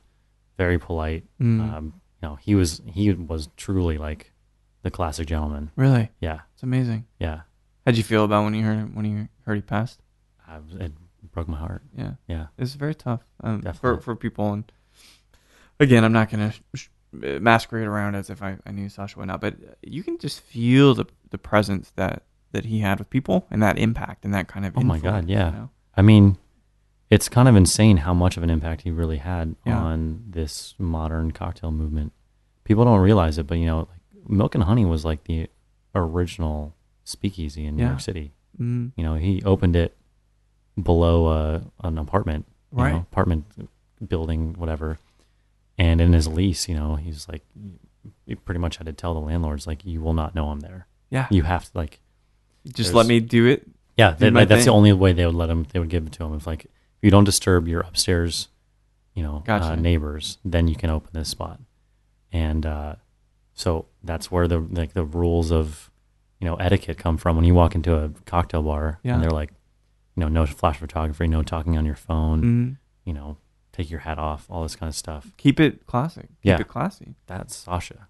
very polite. He was truly like the classic gentleman. Really? Yeah. It's amazing. Yeah. How'd you feel about when you heard he passed? It broke my heart. Yeah. Yeah. It's very tough for people. And again, I'm not going to masquerade around as if I knew Sasha went out, but you can just feel the presence that he had with people and that impact and that kind of influence. Oh my God, yeah. I mean, it's kind of insane how much of an impact he really had on this modern cocktail movement. People don't realize it, but like Milk and Honey was like the original speakeasy in New York City. Mm-hmm. He opened it below an apartment, apartment building, whatever. And in his lease, he's like, he pretty much had to tell the landlords, like, you will not know I'm there. Yeah. You have to just let me do it. Yeah. That's the only way they would they would give it to him. If like, if you don't disturb your upstairs, gotcha. Neighbors, then you can open this spot. And, so that's where the rules of, etiquette come from. When you walk into a cocktail bar and they're like, no flash photography, no talking on your phone, take your hat off, all this kind of stuff. Keep it classic. Keep it classy. That's Sasha.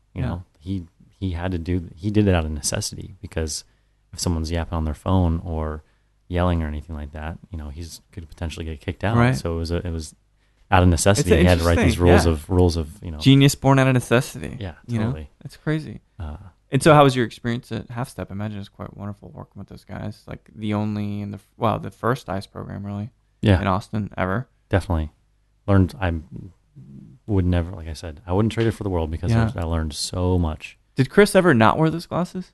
He had to he did it out of necessity, because if someone's yapping on their phone or yelling or anything like that, he's could potentially get kicked out. Right. So it was out of necessity. He had to write these rules of genius born out of necessity. Yeah, totally. That's crazy. And so how was your experience at Half Step? I imagine it's quite wonderful working with those guys. Like the first ICE program really. Yeah. In Austin ever. Definitely. I would never, like I said, I wouldn't trade it for the world, because I learned so much. Did Chris ever not wear those glasses?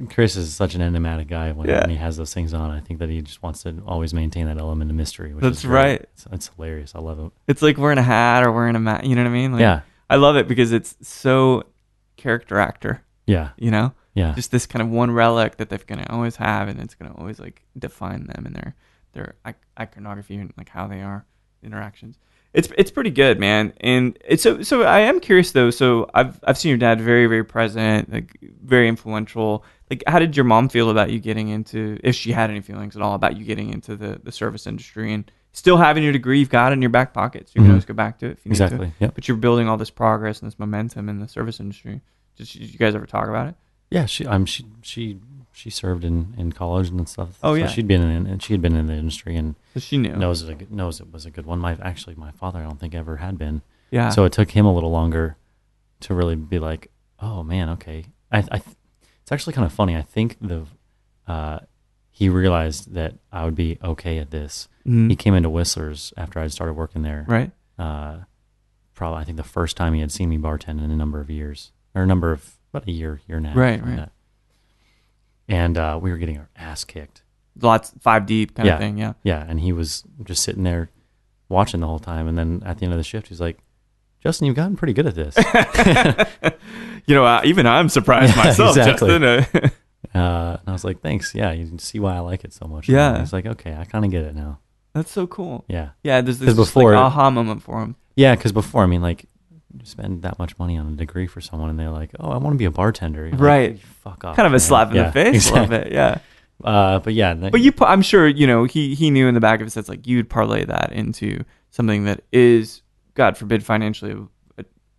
Chris is such an enigmatic guy when he has those things on. I think that he just wants to always maintain that element of mystery. Which That's is right. It's hilarious. I love it. It's like wearing a hat or wearing a mat. You know what I mean? Like, I love it because it's so character actor. Yeah. Yeah. Just this kind of one relic that they're going to always have, and it's going to always like define them and their iconography and like how they are interactions. It's pretty good, man. And it's so I am curious though. So I've seen your dad very, very present, like very influential. Like, how did your mom feel about you getting into, if she had any feelings at all about you getting into the service industry and still having your degree? You've got it in your back pocket, so you can always go back to it if you need to. Yep. But you're building all this progress and this momentum in the service industry. Did you guys ever talk about it? Yeah, she served in college and stuff. Oh, so yeah. She had been in the industry, and so she knew knows it was a good one. My father, I don't think, ever had been. Yeah. So it took him a little longer to really be like, oh man, okay. It's actually kind of funny. I think he realized that I would be okay at this. Mm-hmm. He came into Whistler's after I started working there. Right. Probably, I think the first time he had seen me bartend in a number of years, or about a year and a half. Right. And we were getting our ass kicked. Lots 5 deep kind of thing, yeah. Yeah, and he was just sitting there watching the whole time. And then at the end of the shift, he's like, Justin, you've gotten pretty good at this. Even I'm surprised myself, exactly. Justin. And I was like, thanks. Yeah, you can see why I like it so much. Yeah. And he's like, okay, I kind of get it now. That's so cool. Yeah. Yeah, there's this before, like, aha moment for him. Yeah, because before, I mean, like, you spend that much money on a degree for someone, and they're like, "Oh, I want to be a bartender." You're right? Like, fuck off. Kind of a slap in the face, exactly. a little bit, yeah. But yeah. But I'm sure he knew in the back of his head, like, you'd parlay that into something that is, God forbid, financially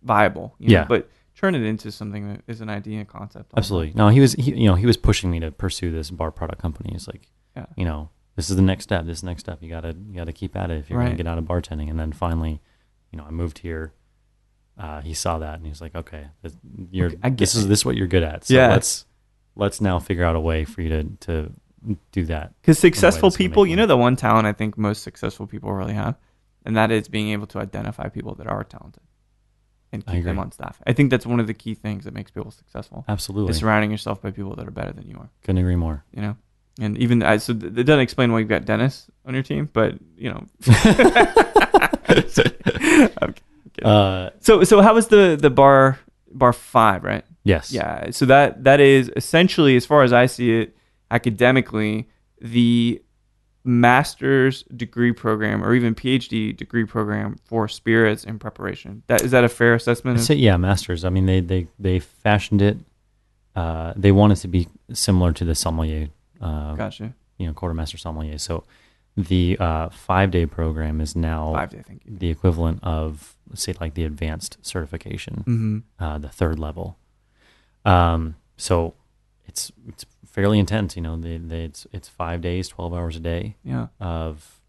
viable. But turn it into something that is an idea and concept. Absolutely. No, he was pushing me to pursue this bar product company. He's like, this is the next step. This next step. You gotta keep at it if you're gonna get out of bartending. And then finally, I moved here. He saw that and he's like, okay, this is what you're good at. So let's now figure out a way for you to do that. Because successful people, the one talent I think most successful people really have, and that is being able to identify people that are talented and keep them on staff. I think that's one of the key things that makes people successful. Absolutely. Is surrounding yourself by people that are better than you are. Couldn't agree more. And even so it doesn't explain why you've got Dennis on your team, but So how was the bar 5, right? Yes. Yeah. So that is essentially, as far as I see it, academically, the master's degree program or even PhD degree program for spirits and preparation. Is that a fair assessment? Master's. I mean, they fashioned it. They wanted to be similar to the sommelier. Gotcha. Quartermaster sommelier. So the 5-day program is now 5 day, thank you. The equivalent of, say, like the advanced certification, the 3rd level. So it's fairly intense. It's 5 days, 12 hours a day. Yeah. Of,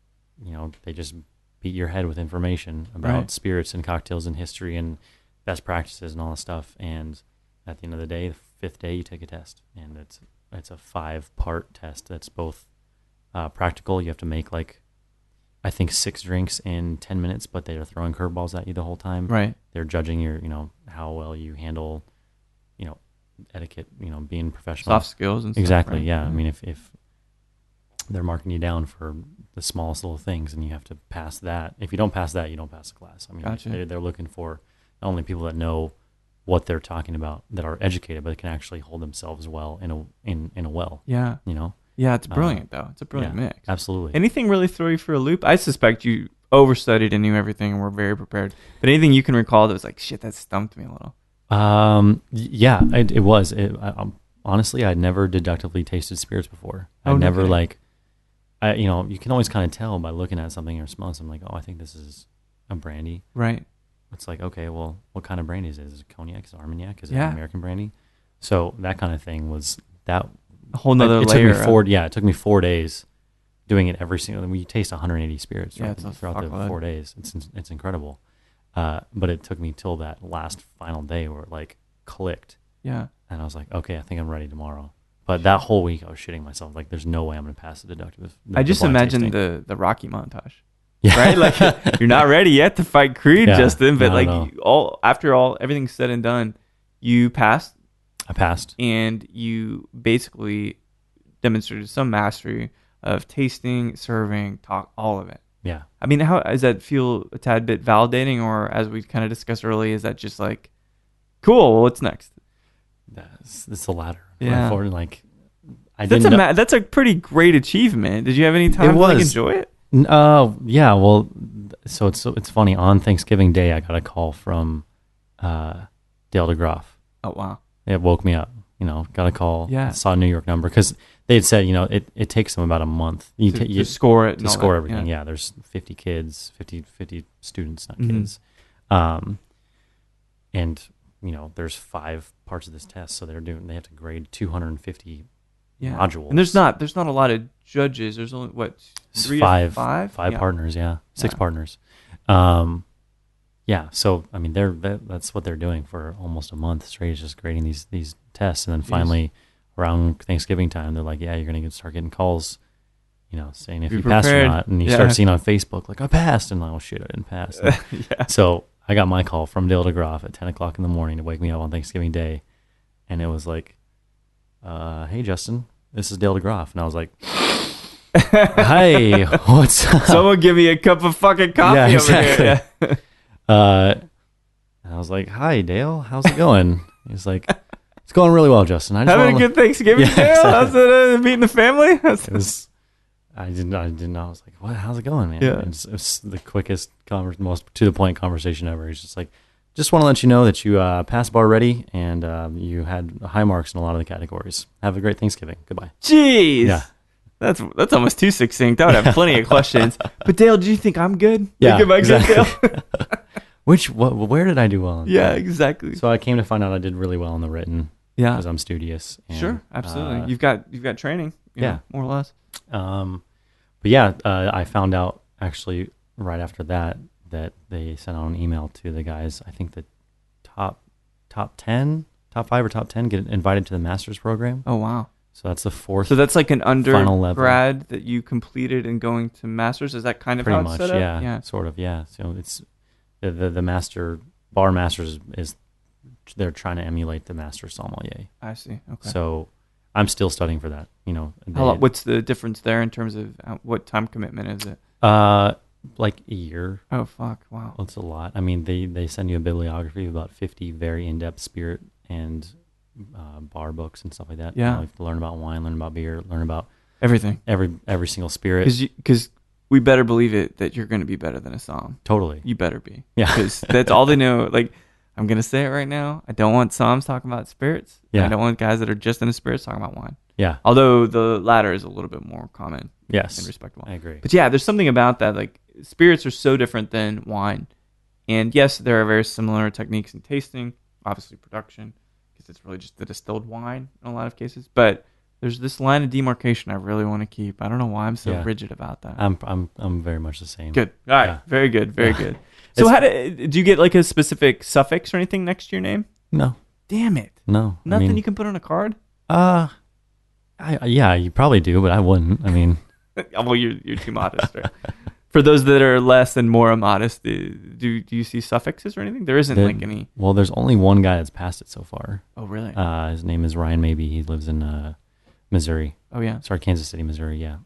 they just beat your head with information about spirits and cocktails and history and best practices and all that stuff. And at the end of the day, the 5th day, you take a test, and it's a 5-part test. That's both practical. You have to make I think 6 drinks in 10 minutes, but they are throwing curveballs at you the whole time. Right. They're judging your, how well you handle, etiquette, being professional. Soft skills and stuff. Exactly. Right? Yeah. I mean, if they're marking you down for the smallest little things and you have to pass that, if you don't pass that, you don't pass the class. I mean, gotcha. they're looking for not only people that know what they're talking about, that are educated, but can actually hold themselves well in a well. Yeah. Yeah, it's brilliant though. It's a brilliant mix. Absolutely. Anything really throw you for a loop? I suspect you overstudied and knew everything and were very prepared. But anything you can recall that was like, shit, that stumped me a little? It was. Honestly, I'd never deductively tasted spirits before. You can always kind of tell by looking at something or smelling something, like, oh, I think this is a brandy. Right. It's like, okay, well, what kind of brandy is it? Is it cognac? Is it Armagnac? Is it American brandy? So that kind of thing was that. A whole nother layer. It took me 4 days doing it every single. We taste 180 spirits throughout the 4 days. It's incredible. But it took me till that last final day where it clicked. Yeah. And I was like, okay, I think I'm ready tomorrow. But that whole week I was shitting myself. Like, there's no way I'm going to pass the deductive. I just imagine the Rocky montage. Yeah. Right? Like, you're not ready yet to fight Creed, Justin, but after everything's said and done, you passed. I passed. And you basically demonstrated some mastery of tasting, serving, talk, all of it. Yeah. I mean, how does that feel a tad bit validating, or as we kind of discussed earlier, is that just like, cool, well, what's next? It's the latter. Yeah. That's a pretty great achievement. Did you have any time to enjoy it? Yeah. Well, so it's funny. On Thanksgiving Day, I got a call from Dale DeGroff. Oh, wow. It woke me up. Got a call. Yeah. Saw a New York number because they had said, it takes them about a month to score it. To score everything. Yeah. There's 50 kids, 50 students, not kids. And, there's 5 parts of this test. So they have to grade 250 modules. And there's not a lot of judges. There's only, what, 5 5 partners. Yeah. 6 partners. Yeah, so I mean, that's what they're doing for almost a month straight, is just grading these tests, and then finally around Thanksgiving time, they're like, "Yeah, you're gonna start getting calls, saying if you passed or not," and you start seeing on Facebook like, "I passed," and like, "Oh shit, I didn't pass." So I got my call from Dale DeGroff at 10 o'clock in the morning to wake me up on Thanksgiving Day, and it was like, "Hey Justin, this is Dale DeGroff," and I was like, "Hey, what's up? Someone give me a cup of fucking coffee over here." Yeah. And I was like, "Hi, Dale. How's it going?" He's like, "It's going really well, Justin. Having a good Thanksgiving, Dale? Exactly. How's it meeting the family?" I didn't know. I was like, "What? How's it going, man?" Yeah. It was the quickest, most to the point conversation ever. He's just like, "Just want to let you know that you passed bar ready, and you had high marks in a lot of the categories. Have a great Thanksgiving. Goodbye." Jeez. Yeah. That's almost too succinct. I would have plenty of questions. But Dale, do you think I'm good? Yeah, Good, Dale? Where did I do well in? Yeah, exactly. So I came to find out I did really well in the written. Yeah. Because I'm studious. And, sure, absolutely. You've got training. Yeah, more or less. But yeah, I found out actually right after that they sent out an email to the guys. I think the top 5 or top 10 get invited to the master's program. Oh wow! So that's the fourth. So that's like an final level. undergrad that you completed and going to master's. Is that kind of pretty how much? It's set up? Yeah, sort of. Yeah. So it's the master bar masters is they're trying to emulate the master sommelier. I see. Okay. So I'm still studying for that. What's the difference there in terms of what time commitment is it? Like a year. Oh fuck! Wow. That's a lot. I mean, they send you a bibliography of about 50 very in-depth spirit and bar books and stuff like that. Yeah. You have to learn about wine, learn about beer, learn about everything, every single spirit. Because we better believe it that you're going to be better than a som. Totally. You better be. Yeah. Because that's all they know. Like, I'm going to say it right now. I don't want soms talking about spirits. Yeah. I don't want guys that are just into spirits talking about wine. Yeah. Although the latter is a little bit more common. Yes. And respectable. I agree. But yeah, there's something about that. Like, spirits are so different than wine. And yes, there are very similar techniques in tasting, obviously production, because it's really just the distilled wine in a lot of cases. But there's this line of demarcation I really want to keep. I don't know why I'm so rigid about that. I'm very much the same. Good. All right. Yeah. Very good. Very good. So how do you get like a specific suffix or anything next to your name? No. Damn it. No. Nothing you can put on a card? Yeah, you probably do, but I wouldn't. I mean, well, you're too modest, right? For those that are less and more modest, do you see suffixes or anything? There isn't like any. Well, there's only one guy that's passed it so far. Oh, really? His name is Ryan Maybe. He lives in Missouri. Oh, yeah. Sorry, Kansas City, Missouri. Yeah.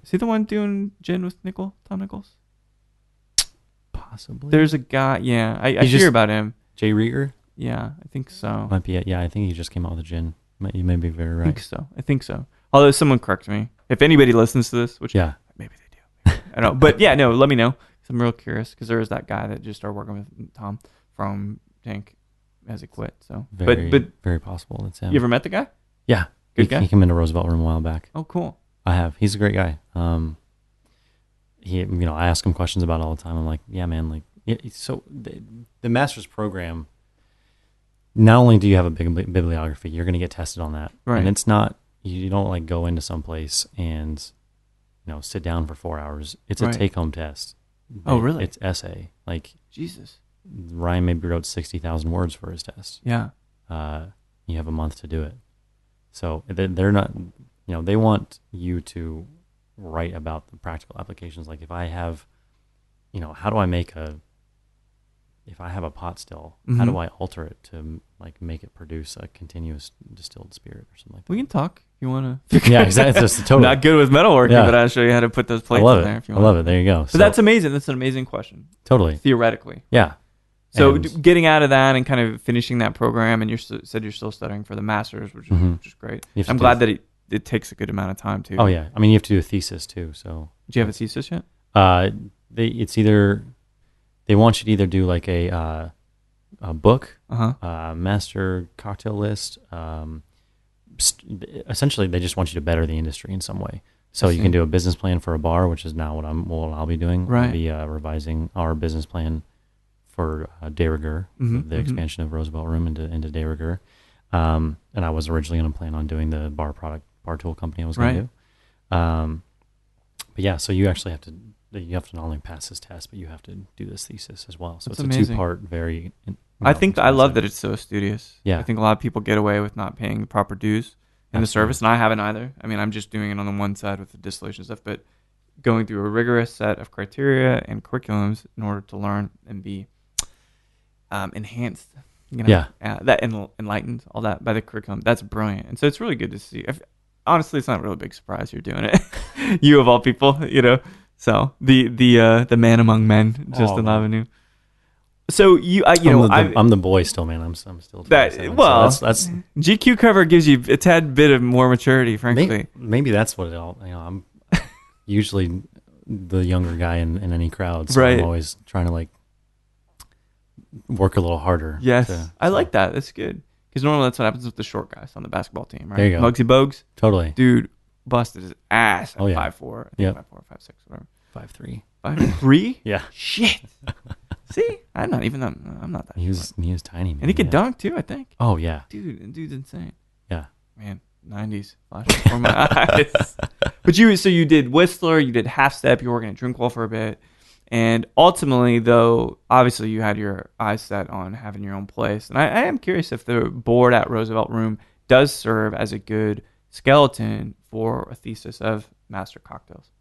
Is he the one doing gin with Tom Nichols? Possibly. There's a guy. Yeah, I hear about him. Jay Rieger. Yeah, I think so. Might be it. Yeah, I think he just came out with a gin. You may be very right. I think so. Although someone correct me. If anybody listens to this, which maybe they do. I don't know. But yeah, no, let me know. Cause I'm real curious because there was that guy that just started working with Tom from Tank as he quit. So, but very possible. That's him. You ever met the guy? Yeah. Good guy? He came into Roosevelt Room a while back. Oh, cool. I have. He's a great guy. I ask him questions about it all the time. I'm like, yeah, man, like, so the master's program, not only do you have a big bibliography, you're going to get tested on that. Right. And it's not, you don't like go into some place and, sit down for 4 hours. It's a take-home test. Oh, really? It's essay. Like, Jesus. Ryan maybe wrote 60,000 words for his test. Yeah. You have a month to do it. So they're not, they want you to write about the practical applications. Like if I have, how do I if I have a pot still, how do I alter it to like make it produce a continuous distilled spirit or something like that? We can talk if you want to. Yeah, exactly. It's just totally. Not good with metalworking, but I'll show you how to put those plates in there if you want. I love it. There you go. But that's amazing. That's an amazing question. Totally. Theoretically. Yeah. So getting out of that and kind of finishing that program, and you said you're still studying for the master's, which is great. I'm glad that it takes a good amount of time too. Oh yeah, I mean you have to do a thesis too. So do you have a thesis yet? It's either they want you to either do like a book, master cocktail list. Essentially, they just want you to better the industry in some way. So you can do a business plan for a bar, which is now what I'll be doing. Right. I'll be revising our business plan for de rigueur, the expansion of Roosevelt Room into de rigueur. And I was originally going to plan on doing the bar tool company I was going to do. But yeah, so you actually have to not only pass this test, but you have to do this thesis as well. So That's it's amazing. a 2-part, very. I love that it's so studious. Yeah. I think a lot of people get away with not paying the proper dues in the service, and I haven't either. I mean, I'm just doing it on the one side with the distillation stuff, but going through a rigorous set of criteria and curriculums in order to learn and be enhanced, that enlightened, all that by the curriculum. That's brilliant, and so it's really good to see. Honestly, it's not a really big surprise you're doing it. You of all people, So the man among men, Justin Lavenue. So I'm the boy still, man. I'm still that. Well, so that's GQ cover gives you a tad bit of more maturity, frankly. Maybe that's what it all. I'm usually the younger guy in any crowd, so right. I'm always trying to like work a little harder. Yes, I like that. That's good because normally that's what happens with the short guys on the basketball team, right? There you go. Muggsy Bogues, totally. Dude busted his ass at 5'4", I think 5'4", 5'6", whatever. 5'3". 5'3"? Yeah. Shit. See, I'm not that. He was tiny, man. And he could dunk too, I think. Oh yeah, Dude's insane. yeah. Man, 90s flash before my eyes. But you did Whistler, you did Half Step, you were working at Drinkwell for a bit. And ultimately, though, obviously you had your eyes set on having your own place. And I am curious if the board at Roosevelt Room does serve as a good skeleton for a thesis of master cocktails.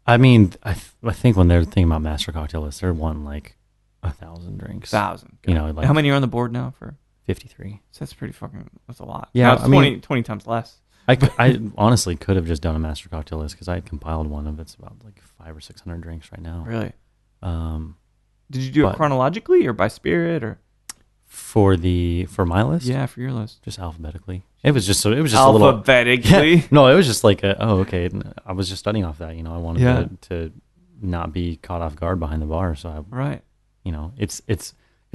I mean, I think when they're thinking about master cocktail lists, they're wanting like 1,000 drinks. 1,000. You know, like how many are on the board now for? 53. So that's a lot. Yeah, now it's 20 times less. I honestly could have just done a master cocktail list because I had compiled one of it's about like 500 or 600 drinks right now. Really? Did you do it chronologically or by spirit or? For my list? Yeah, for your list. Just alphabetically. It was just alphabetically. A little. Yeah, no, it was just like okay. I was just studying off that. You know, I wanted to not be caught off guard behind the bar. So right. You know, it's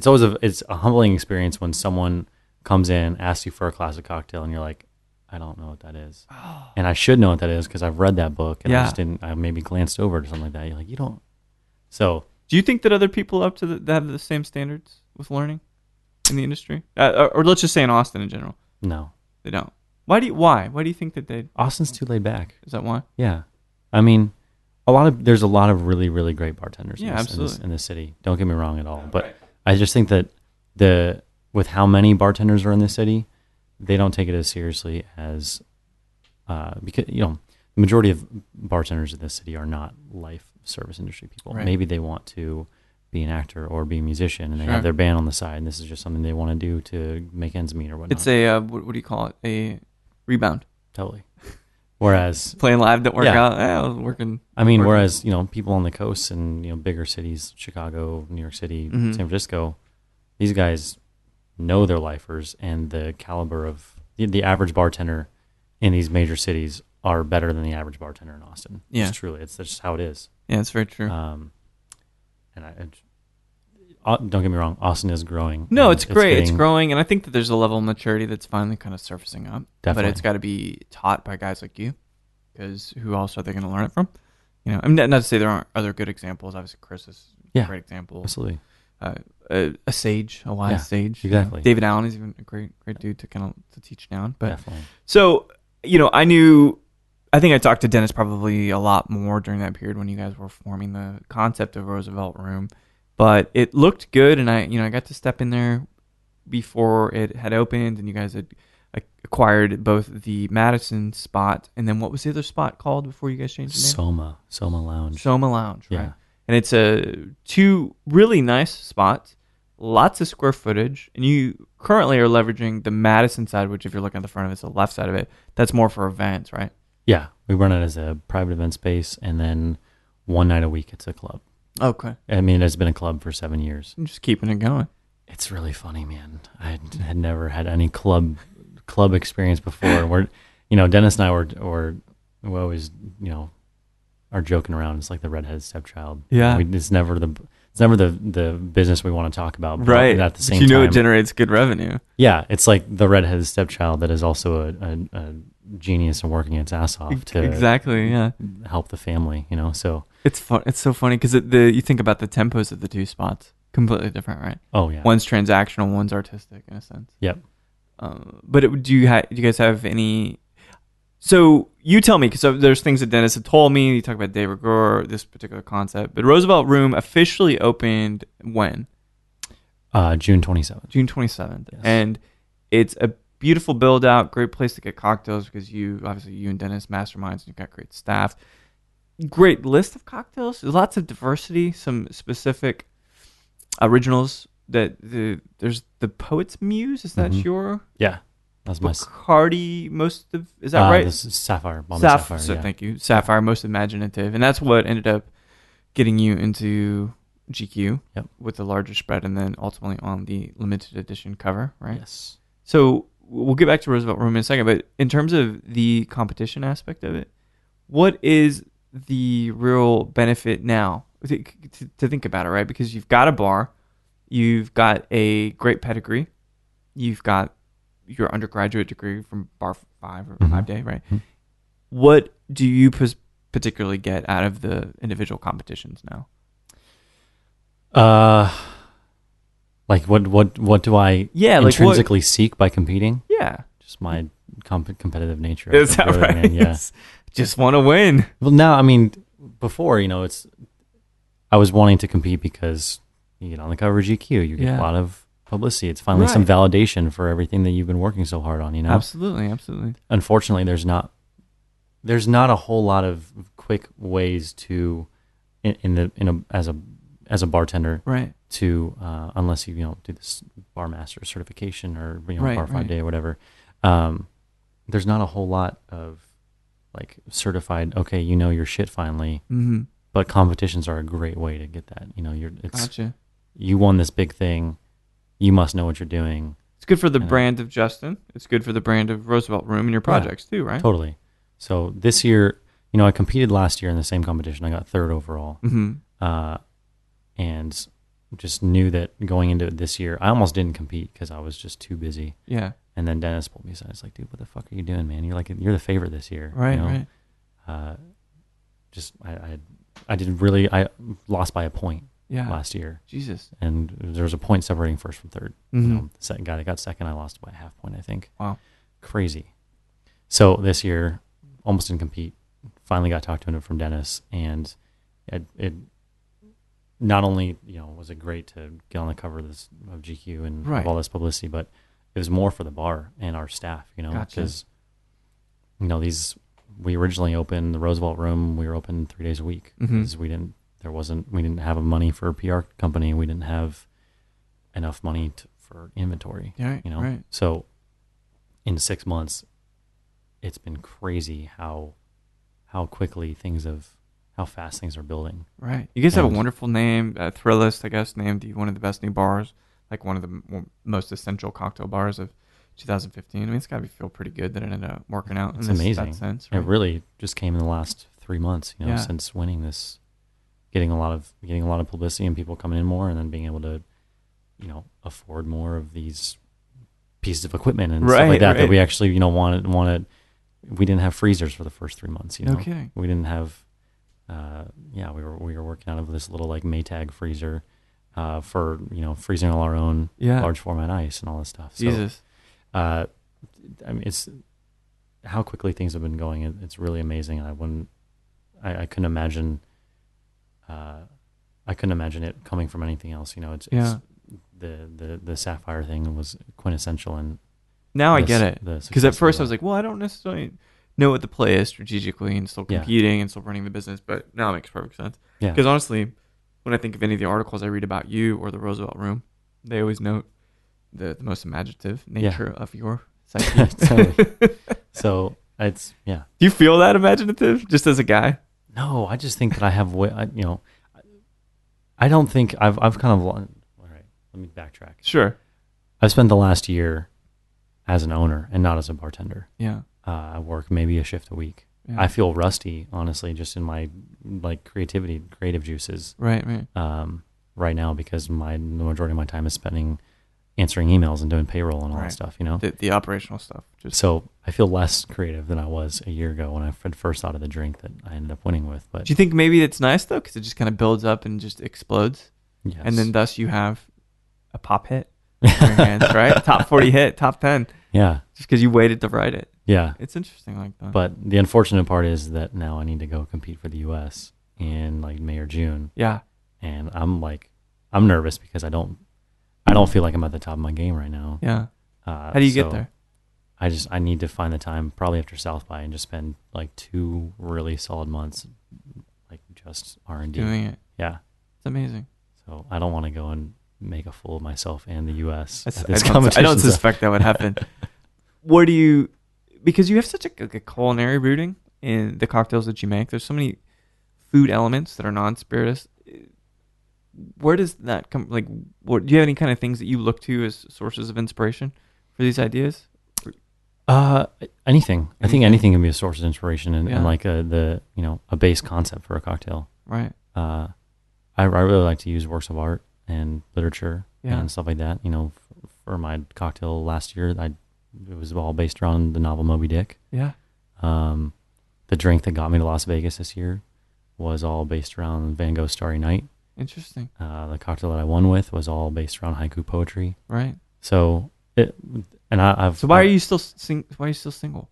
always a humbling experience when someone comes in, asks you for a classic cocktail, and you're like, I don't know what that is. Oh. And I should know what that is because I've read that book and I maybe glanced over it or something like that. You're like, you don't. So do you think that other people that have the same standards with learning in the industry? Or let's just say in Austin in general. No. They don't. Why do you think that they? Austin's too laid back. Is that why? Yeah. I mean, there's a lot of really, really great bartenders in this city. Don't get me wrong at all. But right. I just think that with how many bartenders are in the city, they don't take it as seriously as because the majority of bartenders in this city are not life service industry people. Right. Maybe they want to be an actor or be a musician, and they have their band on the side, and this is just something they want to do to make ends meet or whatnot. It's a what do you call it? A rebound. Totally. Whereas playing live didn't work out. I was working. I mean, whereas people on the coast and bigger cities, Chicago, New York City, San Francisco, these guys know their lifers, and the caliber of the average bartender in these major cities are better than the average bartender in Austin. Yeah, that's just how it is. Yeah, it's very true. And don't get me wrong, Austin is growing. No, it's great. It's growing, and I think that there's a level of maturity that's finally kind of surfacing up. Definitely. But it's got to be taught by guys like you, because who else are they going to learn it from? I mean, not to say there aren't other good examples. Obviously, Chris is a great example. Absolutely. A sage, a wise sage. Exactly. David Allen is even a great dude to teach down. But definitely. So, I think I talked to Dennis probably a lot more during that period when you guys were forming the concept of Roosevelt Room, but it looked good, and I got to step in there before it had opened, and you guys had acquired both the Madison spot, and then what was the other spot called before you guys changed the name? Soma Lounge. Soma Lounge, right? Yeah. And it's two really nice spots, lots of square footage, and you currently are leveraging the Madison side, which if you're looking at the front of it, it's the left side of it. That's more for events, right? Yeah, we run it as a private event space, and then one night a week it's a club. Okay. I mean, it's been a club for 7 years. I'm just keeping it going. It's really funny, man. I had never had any club experience before. We're, Dennis and I we always, are joking around. It's like the redheaded stepchild. Yeah. It's never the business we want to talk about. Right. At the same time, it generates good revenue. Yeah. It's like the redheaded stepchild that is also a genius and working its ass off to help the family, so it's fun. It's so funny because you think about the tempos of the two spots, completely different, right? Oh yeah. One's transactional, one's artistic in a sense. Yep. But do you guys have any? So you tell me, because there's things that Dennis had told me. You talk about David Gore, this particular concept, but Roosevelt Room officially opened when? June 27th. June 27th, yes. And it's a beautiful build out, great place to get cocktails because you and Dennis masterminds, and you've got great staff. Great list of cocktails. There's lots of diversity, some specific originals. There's the Poet's Muse. Is that your? Yeah, that's my Bacardi. Is that right? This is Sapphire. Sapphire. So thank you, Sapphire. Most imaginative, and that's what ended up getting you into GQ. Yep. With the larger spread, and then ultimately on the limited edition cover, right? Yes. So we'll get back to Roosevelt Room in a second, but in terms of the competition aspect of it, what is the real benefit now to think about it, right? Because you've got a bar, you've got a great pedigree, you've got your undergraduate degree from Bar 5 or 5 Day, right? Mm-hmm. What do you particularly get out of the individual competitions now? Like what do I intrinsically seek by competing? Yeah. Just my competitive nature. Is that right? Man. Yeah. Just want to win. Well, now, I mean, before, I was wanting to compete because you get on the cover of GQ, you get a lot of publicity. It's finally some validation for everything that you've been working so hard on, Absolutely, absolutely. Unfortunately, there's not a whole lot of quick ways to as a bartender, right? To unless you do this bar master certification or bar 5 day or whatever. There's not a whole lot of like certified. Okay, your shit finally. Mm-hmm. But competitions are a great way to get that. Gotcha. You won this big thing. You must know what you're doing. It's good for the brand of Justin. It's good for the brand of Roosevelt Room and your projects too, right? Totally. So this year, I competed last year in the same competition. I got third overall. Mm-hmm. And just knew that going into it this year, I almost didn't compete because I was just too busy. Yeah. And then Dennis pulled me aside. It's like, dude, what the fuck are you doing, man? You're the favorite this year. Right, right. I lost by a point last year. Jesus. And there was a point separating first from third. Mm-hmm. The second guy that got second, I lost by a half point, I think. Wow. Crazy. So this year, almost didn't compete. Finally got talked to from Dennis, and it not only was it great to get on the cover of GQ and have all this publicity, but it was more for the bar and our staff, because we originally opened the Roosevelt Room. We were open 3 days a week because we didn't have money for a PR company. We didn't have enough money for inventory. Right. So in 6 months, it's been crazy how quickly how fast things are building. Right. You guys have a wonderful name, Thrillist, I guess, named you one of the best new bars, like one of the most essential cocktail bars of 2015. I mean, it's got to feel pretty good that it ended up working out. It's amazing. That sense, right? It really just came in the last 3 months, since winning this, getting a lot of publicity and people coming in more, and then being able to, afford more of these pieces of equipment and stuff like that we actually, wanted. We didn't have freezers for the first 3 months, Okay. We didn't have. We were working out of this little like Maytag freezer for freezing all our own large format ice and all this stuff. Jesus. So, I mean, it's how quickly things have been going. It's really amazing, and I couldn't imagine. I couldn't imagine it coming from anything else. It's the Sapphire thing was quintessential, and now I get it, because at first I was like, well, I don't necessarily know what the play is strategically and still competing and still running the business, but now it makes perfect sense. Yeah. Because honestly, when I think of any of the articles I read about you or the Roosevelt Room, they always note the most imaginative nature of your psyche. Totally. So it's Do you feel that imaginative just as a guy? No, I just think that I have I don't think I've kind of. All right, let me backtrack. Sure. I've spent the last year as an owner and not as a bartender. Yeah. I work maybe a shift a week. Yeah. I feel rusty, honestly, just in my creative juices. Right. Right now, because the majority of my time is spending answering emails and doing payroll and all that stuff. The operational stuff. So I feel less creative than I was a year ago when I first thought of the drink that I ended up winning with. But do you think maybe it's nice though, because it just kind of builds up and just explodes? Yes. And then thus you have a pop hit in your hands, right? Top 40 hit, top 10. Yeah. Just because you waited to write it. Yeah. It's interesting like that. But the unfortunate part is that now I need to go compete for the U.S. in like May or June. Yeah. And I'm nervous because I don't feel like I'm at the top of my game right now. Yeah. How do you get there? I need to find the time probably after South by and just spend like 2 really solid months, like just R&D. Doing it. Yeah. It's amazing. So I don't want to go and make a fool of myself and the U.S. I don't suspect that would happen. Because you have such a culinary rooting in the cocktails that you make. There's so many food elements that are non-spirituous. Where does that come? Like, do you have any kind of things that you look to as sources of inspiration for these ideas? Anything. I think anything can be a source of inspiration and like a base concept for a cocktail. Right. I really like to use works of art and literature and stuff like that. For my cocktail last year, it was all based around the novel Moby Dick. Yeah. The drink that got me to Las Vegas this year was all based around Van Gogh's Starry Night. Interesting. The cocktail that I won with was all based around haiku poetry. Right. So, I've. So why are you still Why are you still single?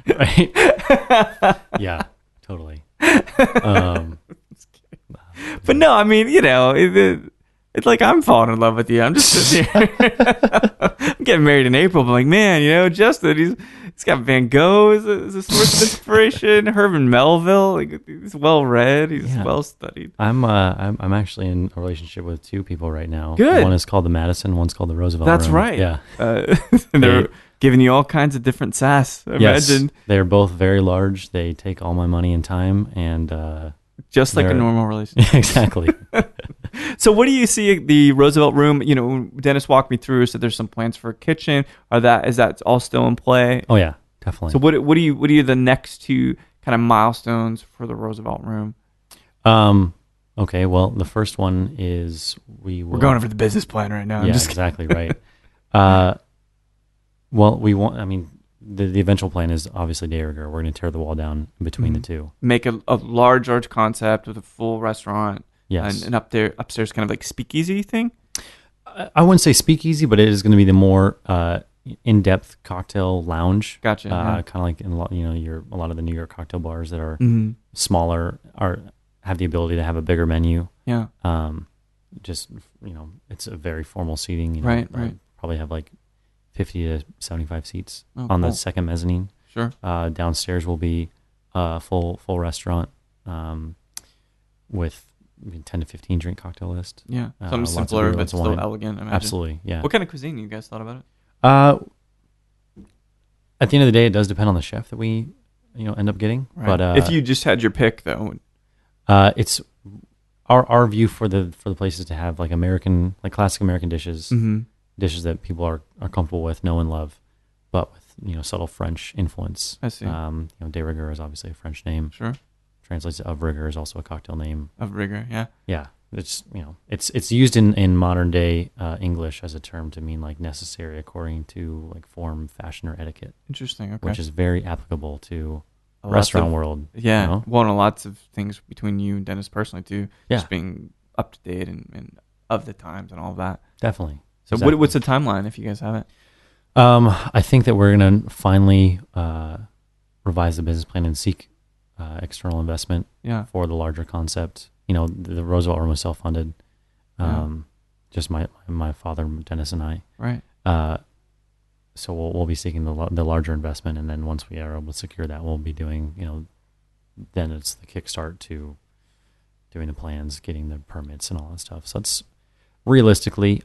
Right. Yeah. Totally. But no, I mean, it's like I'm falling in love with you. I'm just sitting here. I'm getting married in April, but I'm like, man, Justin, he's got Van Gogh as a source of inspiration. Herman Melville, like, he's well read, he's well studied. I'm actually in a relationship with two people right now. Good. One is called the Madison, one's called the Roosevelt. That's room. right. Yeah. And they're giving you all kinds of different sass. Imagine. Yes, they're both very large. They take all my money and time, and just like a normal relationship. Exactly. So what do you see at the Roosevelt room? Dennis walked me through, said there's some plans for a kitchen. Is that all still in play? Oh yeah, definitely. So what are you the next two kind of milestones for the Roosevelt room? Okay, well, the first one is we're going over the business plan right now. Yeah, exactly right. Well, the eventual plan is obviously de rigueur. We're going to tear the wall down in between the two. Make a large concept with a full restaurant. Yes. And upstairs kind of like speakeasy thing? I wouldn't say speakeasy, but it is going to be the more in-depth cocktail lounge. Gotcha. Kind of like in a lot of the New York cocktail bars that are smaller have the ability to have a bigger menu. Yeah. It's a very formal seating. Right. Probably have like 50 to 75 seats on the second mezzanine. Sure. Downstairs will be a full restaurant with 10 to 15 drink cocktail list. Yeah. Something simpler but still elegant, I imagine. Absolutely, yeah. What kind of cuisine you guys thought about it? At the end of the day, it does depend on the chef that we end up getting. Right. But if you just had your pick, though, it's our view for the places to have like classic American dishes, dishes that people are comfortable with, know and love, but with subtle French influence. I see. De rigueur is obviously a French name. Sure. Translates to of rigor is also a cocktail name. Of rigor, yeah. Yeah, it's it's used in modern day English as a term to mean like necessary according to like form, fashion, or etiquette. Interesting. Okay. Which is very applicable to restaurant world. Yeah. Well, and lots of things between you and Dennis personally too. Yeah. Just being up to date and of the times and all of that. Definitely. So exactly. What's the timeline if you guys have it? I think that we're gonna finally revise the business plan and seek external investment for the larger concept. The Roosevelt room was self-funded. Just my father, Dennis, and I. Right. So we'll be seeking the larger investment, and then once we are able to secure that, we'll be doing, then it's the kickstart to doing the plans, getting the permits and all that stuff. So it's realistically,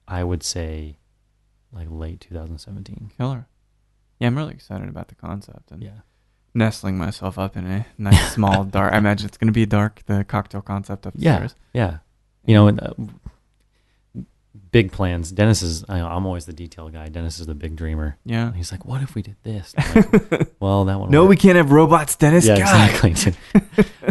I would say, like late 2017. Killer. Yeah, I'm really excited about the concept. And yeah. Nestling myself up in a nice small dark. I imagine it's going to be dark. The cocktail concept upstairs. Yeah. Big plans. Dennis is. I'm always the detail guy. Dennis is the big dreamer. Yeah. And he's like, "What if we did this?" Like, well, that one. No, we can't have robots, Dennis. Yeah, God. exactly.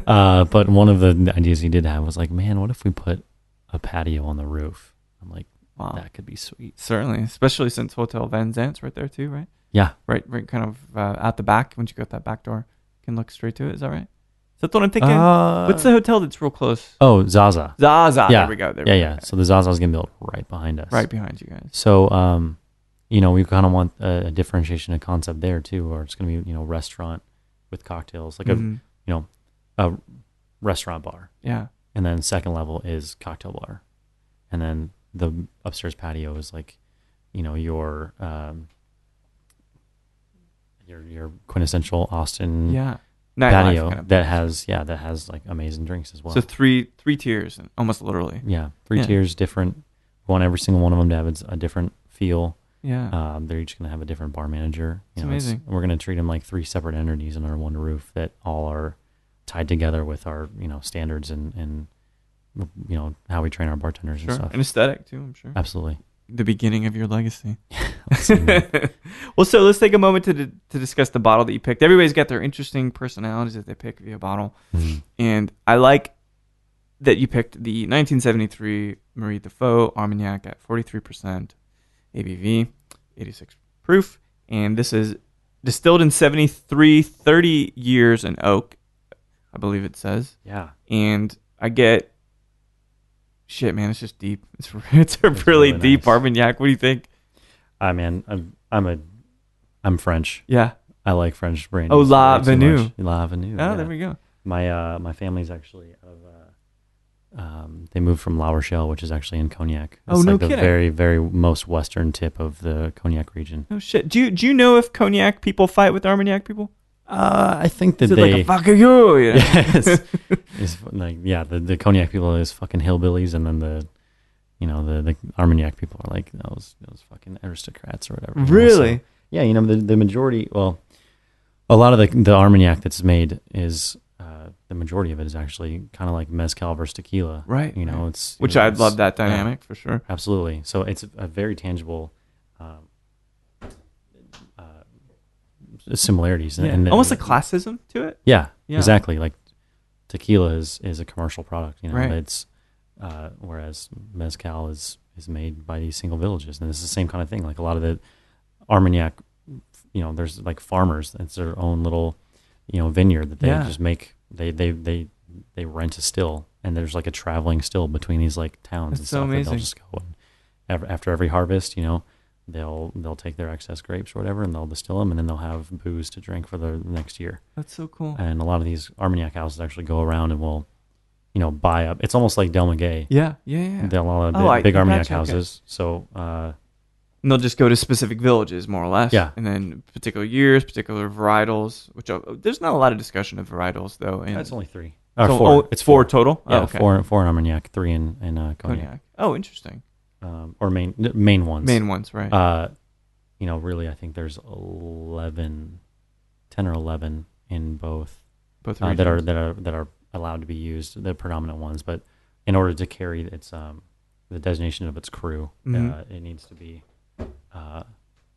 But one of the ideas he did have was like, "Man, what if we put a patio on the roof?" I'm like, "Wow, that could be sweet." Certainly, especially since Hotel Van Zant's right there too, right? Yeah. Right, kind of out the back. Once you go out that back door, you can look straight to it. Is that right? Is that what I'm thinking? What's the hotel that's real close? Oh, Zaza. Zaza. Yeah. There we go. Yeah. So the Zaza's going to be built right behind us. Right behind you guys. So, we kind of want a differentiation of concept there too, or it's going to be, restaurant with cocktails, like a restaurant bar. Yeah. And then second level is cocktail bar. And then the upstairs patio is like, your quintessential Austin patio kind of that has like amazing drinks as well. So three tiers, almost literally. Yeah, three tiers, different. We want every single one of them to have a different feel. Yeah. They're each going to have a different bar manager. It's amazing. We're going to treat them like three separate entities under one roof that all are tied together with our standards and how we train our bartenders and stuff. And aesthetic too, I'm sure. Absolutely. The beginning of your legacy. Well, so let's take a moment to discuss the bottle that you picked. Everybody's got their interesting personalities that they pick via bottle. Mm-hmm. And I like that you picked the 1973 Marie Defoe Armagnac at 43% ABV, 86 proof. And this is distilled in 73, 30 years in oak. I believe it says. Yeah. And I get, shit, man, it's just deep. It's a really deep nice. Armagnac. What do you think? I'm French. Yeah. I like French brandies. Oh, Lavenue. Lavenue. Oh, yeah. there we go. My family's actually out of they moved from La Rochelle, which is actually in Cognac. It's no the kidding. very, very most western tip of the Cognac region. Oh shit. Do you know if Cognac people fight with Armagnac people? I think that Is it they like a fuck you? Yeah. it's like the Cognac people is fucking hillbillies, and then the Armagnac people are like those fucking aristocrats or whatever. Really? So, yeah, the majority. Well, a lot of the Armagnac that's made is the majority of it is actually kind of like mezcal versus tequila, right? It's which I'd love that dynamic for sure. Absolutely. So it's a very tangible similarities, and almost a classism to it. Yeah, exactly. Like tequila is a commercial product, right. It's whereas mezcal is made by these single villages, and it's the same kind of thing. Like a lot of the Armagnac, there's like farmers. It's their own little, vineyard that they just make. They rent a still, and there's like a traveling still between these like towns. That's and so stuff amazing. That they'll just go and after every harvest, they'll take their excess grapes or whatever, and they'll distill them, and then they'll have booze to drink for the next year. That's so cool. And a lot of these Armagnac houses actually go around and will, buy up. It's almost like Del Maguey. Yeah. They're a lot of big Armagnac houses. Okay. So, and they'll just go to specific villages, more or less. Yeah. And then particular years, particular varietals, which there's not a lot of discussion of varietals, though. That's only 3. So, four. It's 4 total? Yeah, oh, okay. 4 in Armagnac, 3 in Cognac. Oh, interesting. Or main ones. Main ones, right. Really, I think there's 10 or 11 in both regions. that are allowed to be used, the predominant ones. But in order to carry its the designation of its cru, it needs to be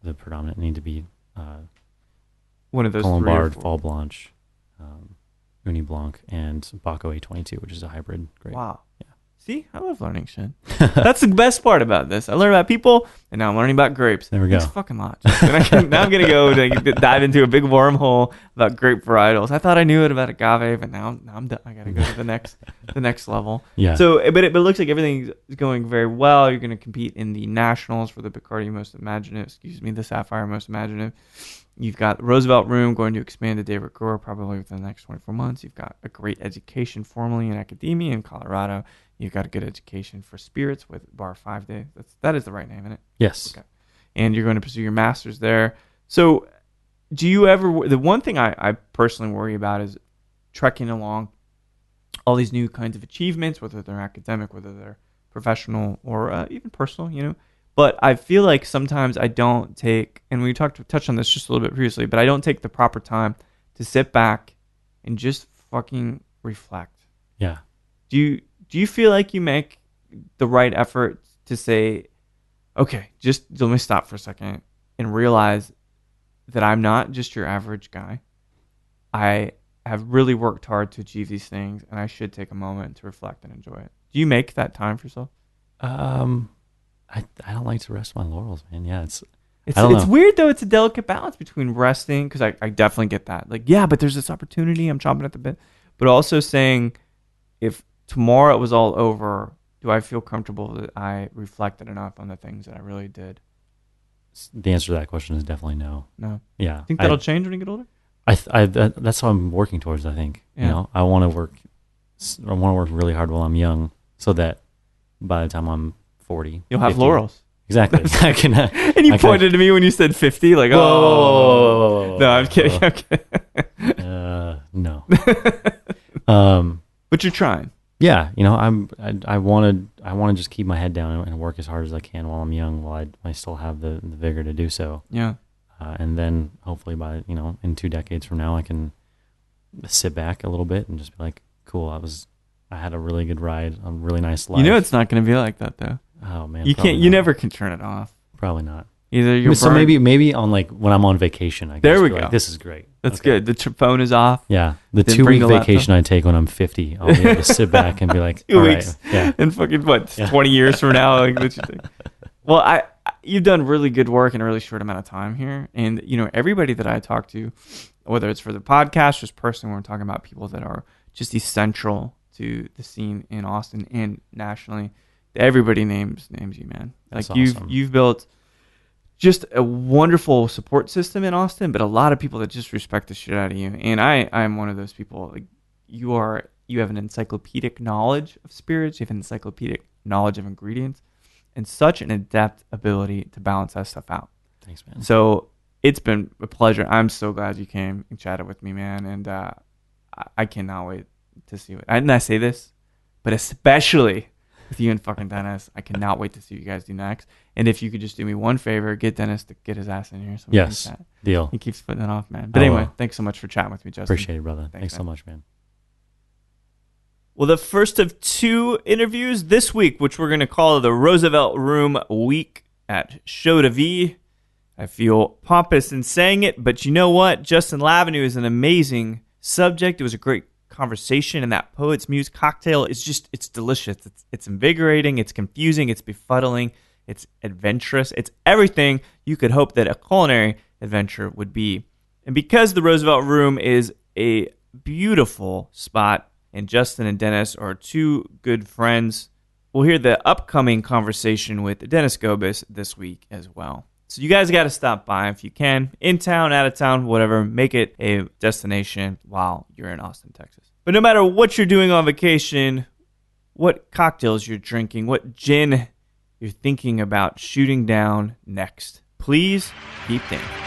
the predominant need to be one of those Colombard, Fall Blanche, Uni Blanc, and Baco A22, which is a hybrid grape. Wow. Yeah. See, I love learning shit. That's the best part about this. I learned about people, and now I'm learning about grapes. There we go. Thanks a fucking lot. Now I'm gonna go dive into a big wormhole about grape varietals. I thought I knew it about agave, but now I'm done. I gotta go to the next level. Yeah. So, but it looks like everything's going very well. You're gonna compete in the nationals for the Bacardi Most Imaginative. The Sapphire Most Imaginative. You've got Roosevelt Room going to expand to David Gore probably within the next 24 months. You've got a great education formally in academia in Colorado. You've got a good education for spirits with Bar 5 Day. That is the right name, isn't it? Yes. Okay. And you're going to pursue your master's there. So do you ever... The one thing I personally worry about is trekking along all these new kinds of achievements, whether they're academic, whether they're professional, or even personal, But I feel like sometimes I don't take... And we touched on this just a little bit previously, but I don't take the proper time to sit back and just fucking reflect. Yeah. Do you feel like you make the right effort to say, okay, just let me stop for a second and realize that I'm not just your average guy. I have really worked hard to achieve these things, and I should take a moment to reflect and enjoy it. Do you make that time for yourself? I don't like to rest my laurels, man. Yeah, it's weird though. It's a delicate balance between resting, because I definitely get that. Like, yeah, but there's this opportunity. I'm chomping at the bit. But also saying, if tomorrow it was all over, do I feel comfortable that I reflected enough on the things that I really did? The answer to that question is definitely no. No. Yeah. Think that'll change when you get older? That's what I'm working towards. I think. Yeah. I want to work really hard while I'm young, so that by the time I'm 40, you'll have 50, laurels. Exactly. And you pointed to me when you said 50, like, whoa. No, I'm kidding. I'm kidding. No. But you're trying. Yeah, I want to just keep my head down and work as hard as I can while I'm young, while I still have the vigor to do so. Yeah. And then hopefully by in 2 decades from now, I can sit back a little bit and just be like, cool, I had a really good ride, a really nice life. It's not going to be like that though. Oh man, you never can turn it off. Probably not. Either you're so maybe on like when I'm on vacation, I guess. There we go. Like, this is great. That's good. The phone is off. Yeah, the 2-week vacation I take when I'm 50, I'll be able to sit back and be like, 2 weeks. Right, yeah. And fucking 20 years from now, like what you think? Well, you've done really good work in a really short amount of time here, and everybody that I talk to, whether it's for the podcast, just personally, when we're talking about people that are just essential to the scene in Austin and nationally. Everybody names you, man. That's like awesome. you've built just a wonderful support system in Austin, but a lot of people that just respect the shit out of you. And I'm one of those people. Like you have an encyclopedic knowledge of spirits, you have an encyclopedic knowledge of ingredients, and such an adept ability to balance that stuff out. Thanks, man. So it's been a pleasure. I'm so glad you came and chatted with me, man. And I cannot wait to see what. And I say this, but especially with you and fucking Dennis, I cannot wait to see what you guys do next. And if you could just do me one favor, get Dennis to get his ass in here. So yes, deal. He keeps putting it off, man. But anyway, thanks so much for chatting with me, Justin. Appreciate it, brother. Thanks so much, man. Well, the first of 2 interviews this week, which we're going to call the Roosevelt Room Week at Show de Vie. I feel pompous in saying it, but you know what? Justin Lavenue is an amazing subject. It was a great conversation, and that Poet's Muse cocktail is just, it's delicious. It's invigorating. It's confusing. It's befuddling. It's adventurous. It's everything you could hope that a culinary adventure would be. And because the Roosevelt Room is a beautiful spot, and Justin and Dennis are 2 good friends, we'll hear the upcoming conversation with Dennis Gobis this week as well. So you guys got to stop by if you can, in town, out of town, whatever. Make it a destination while you're in Austin, Texas. But no matter what you're doing on vacation, what cocktails you're drinking, what gin you're thinking about shooting down next, please keep thinking.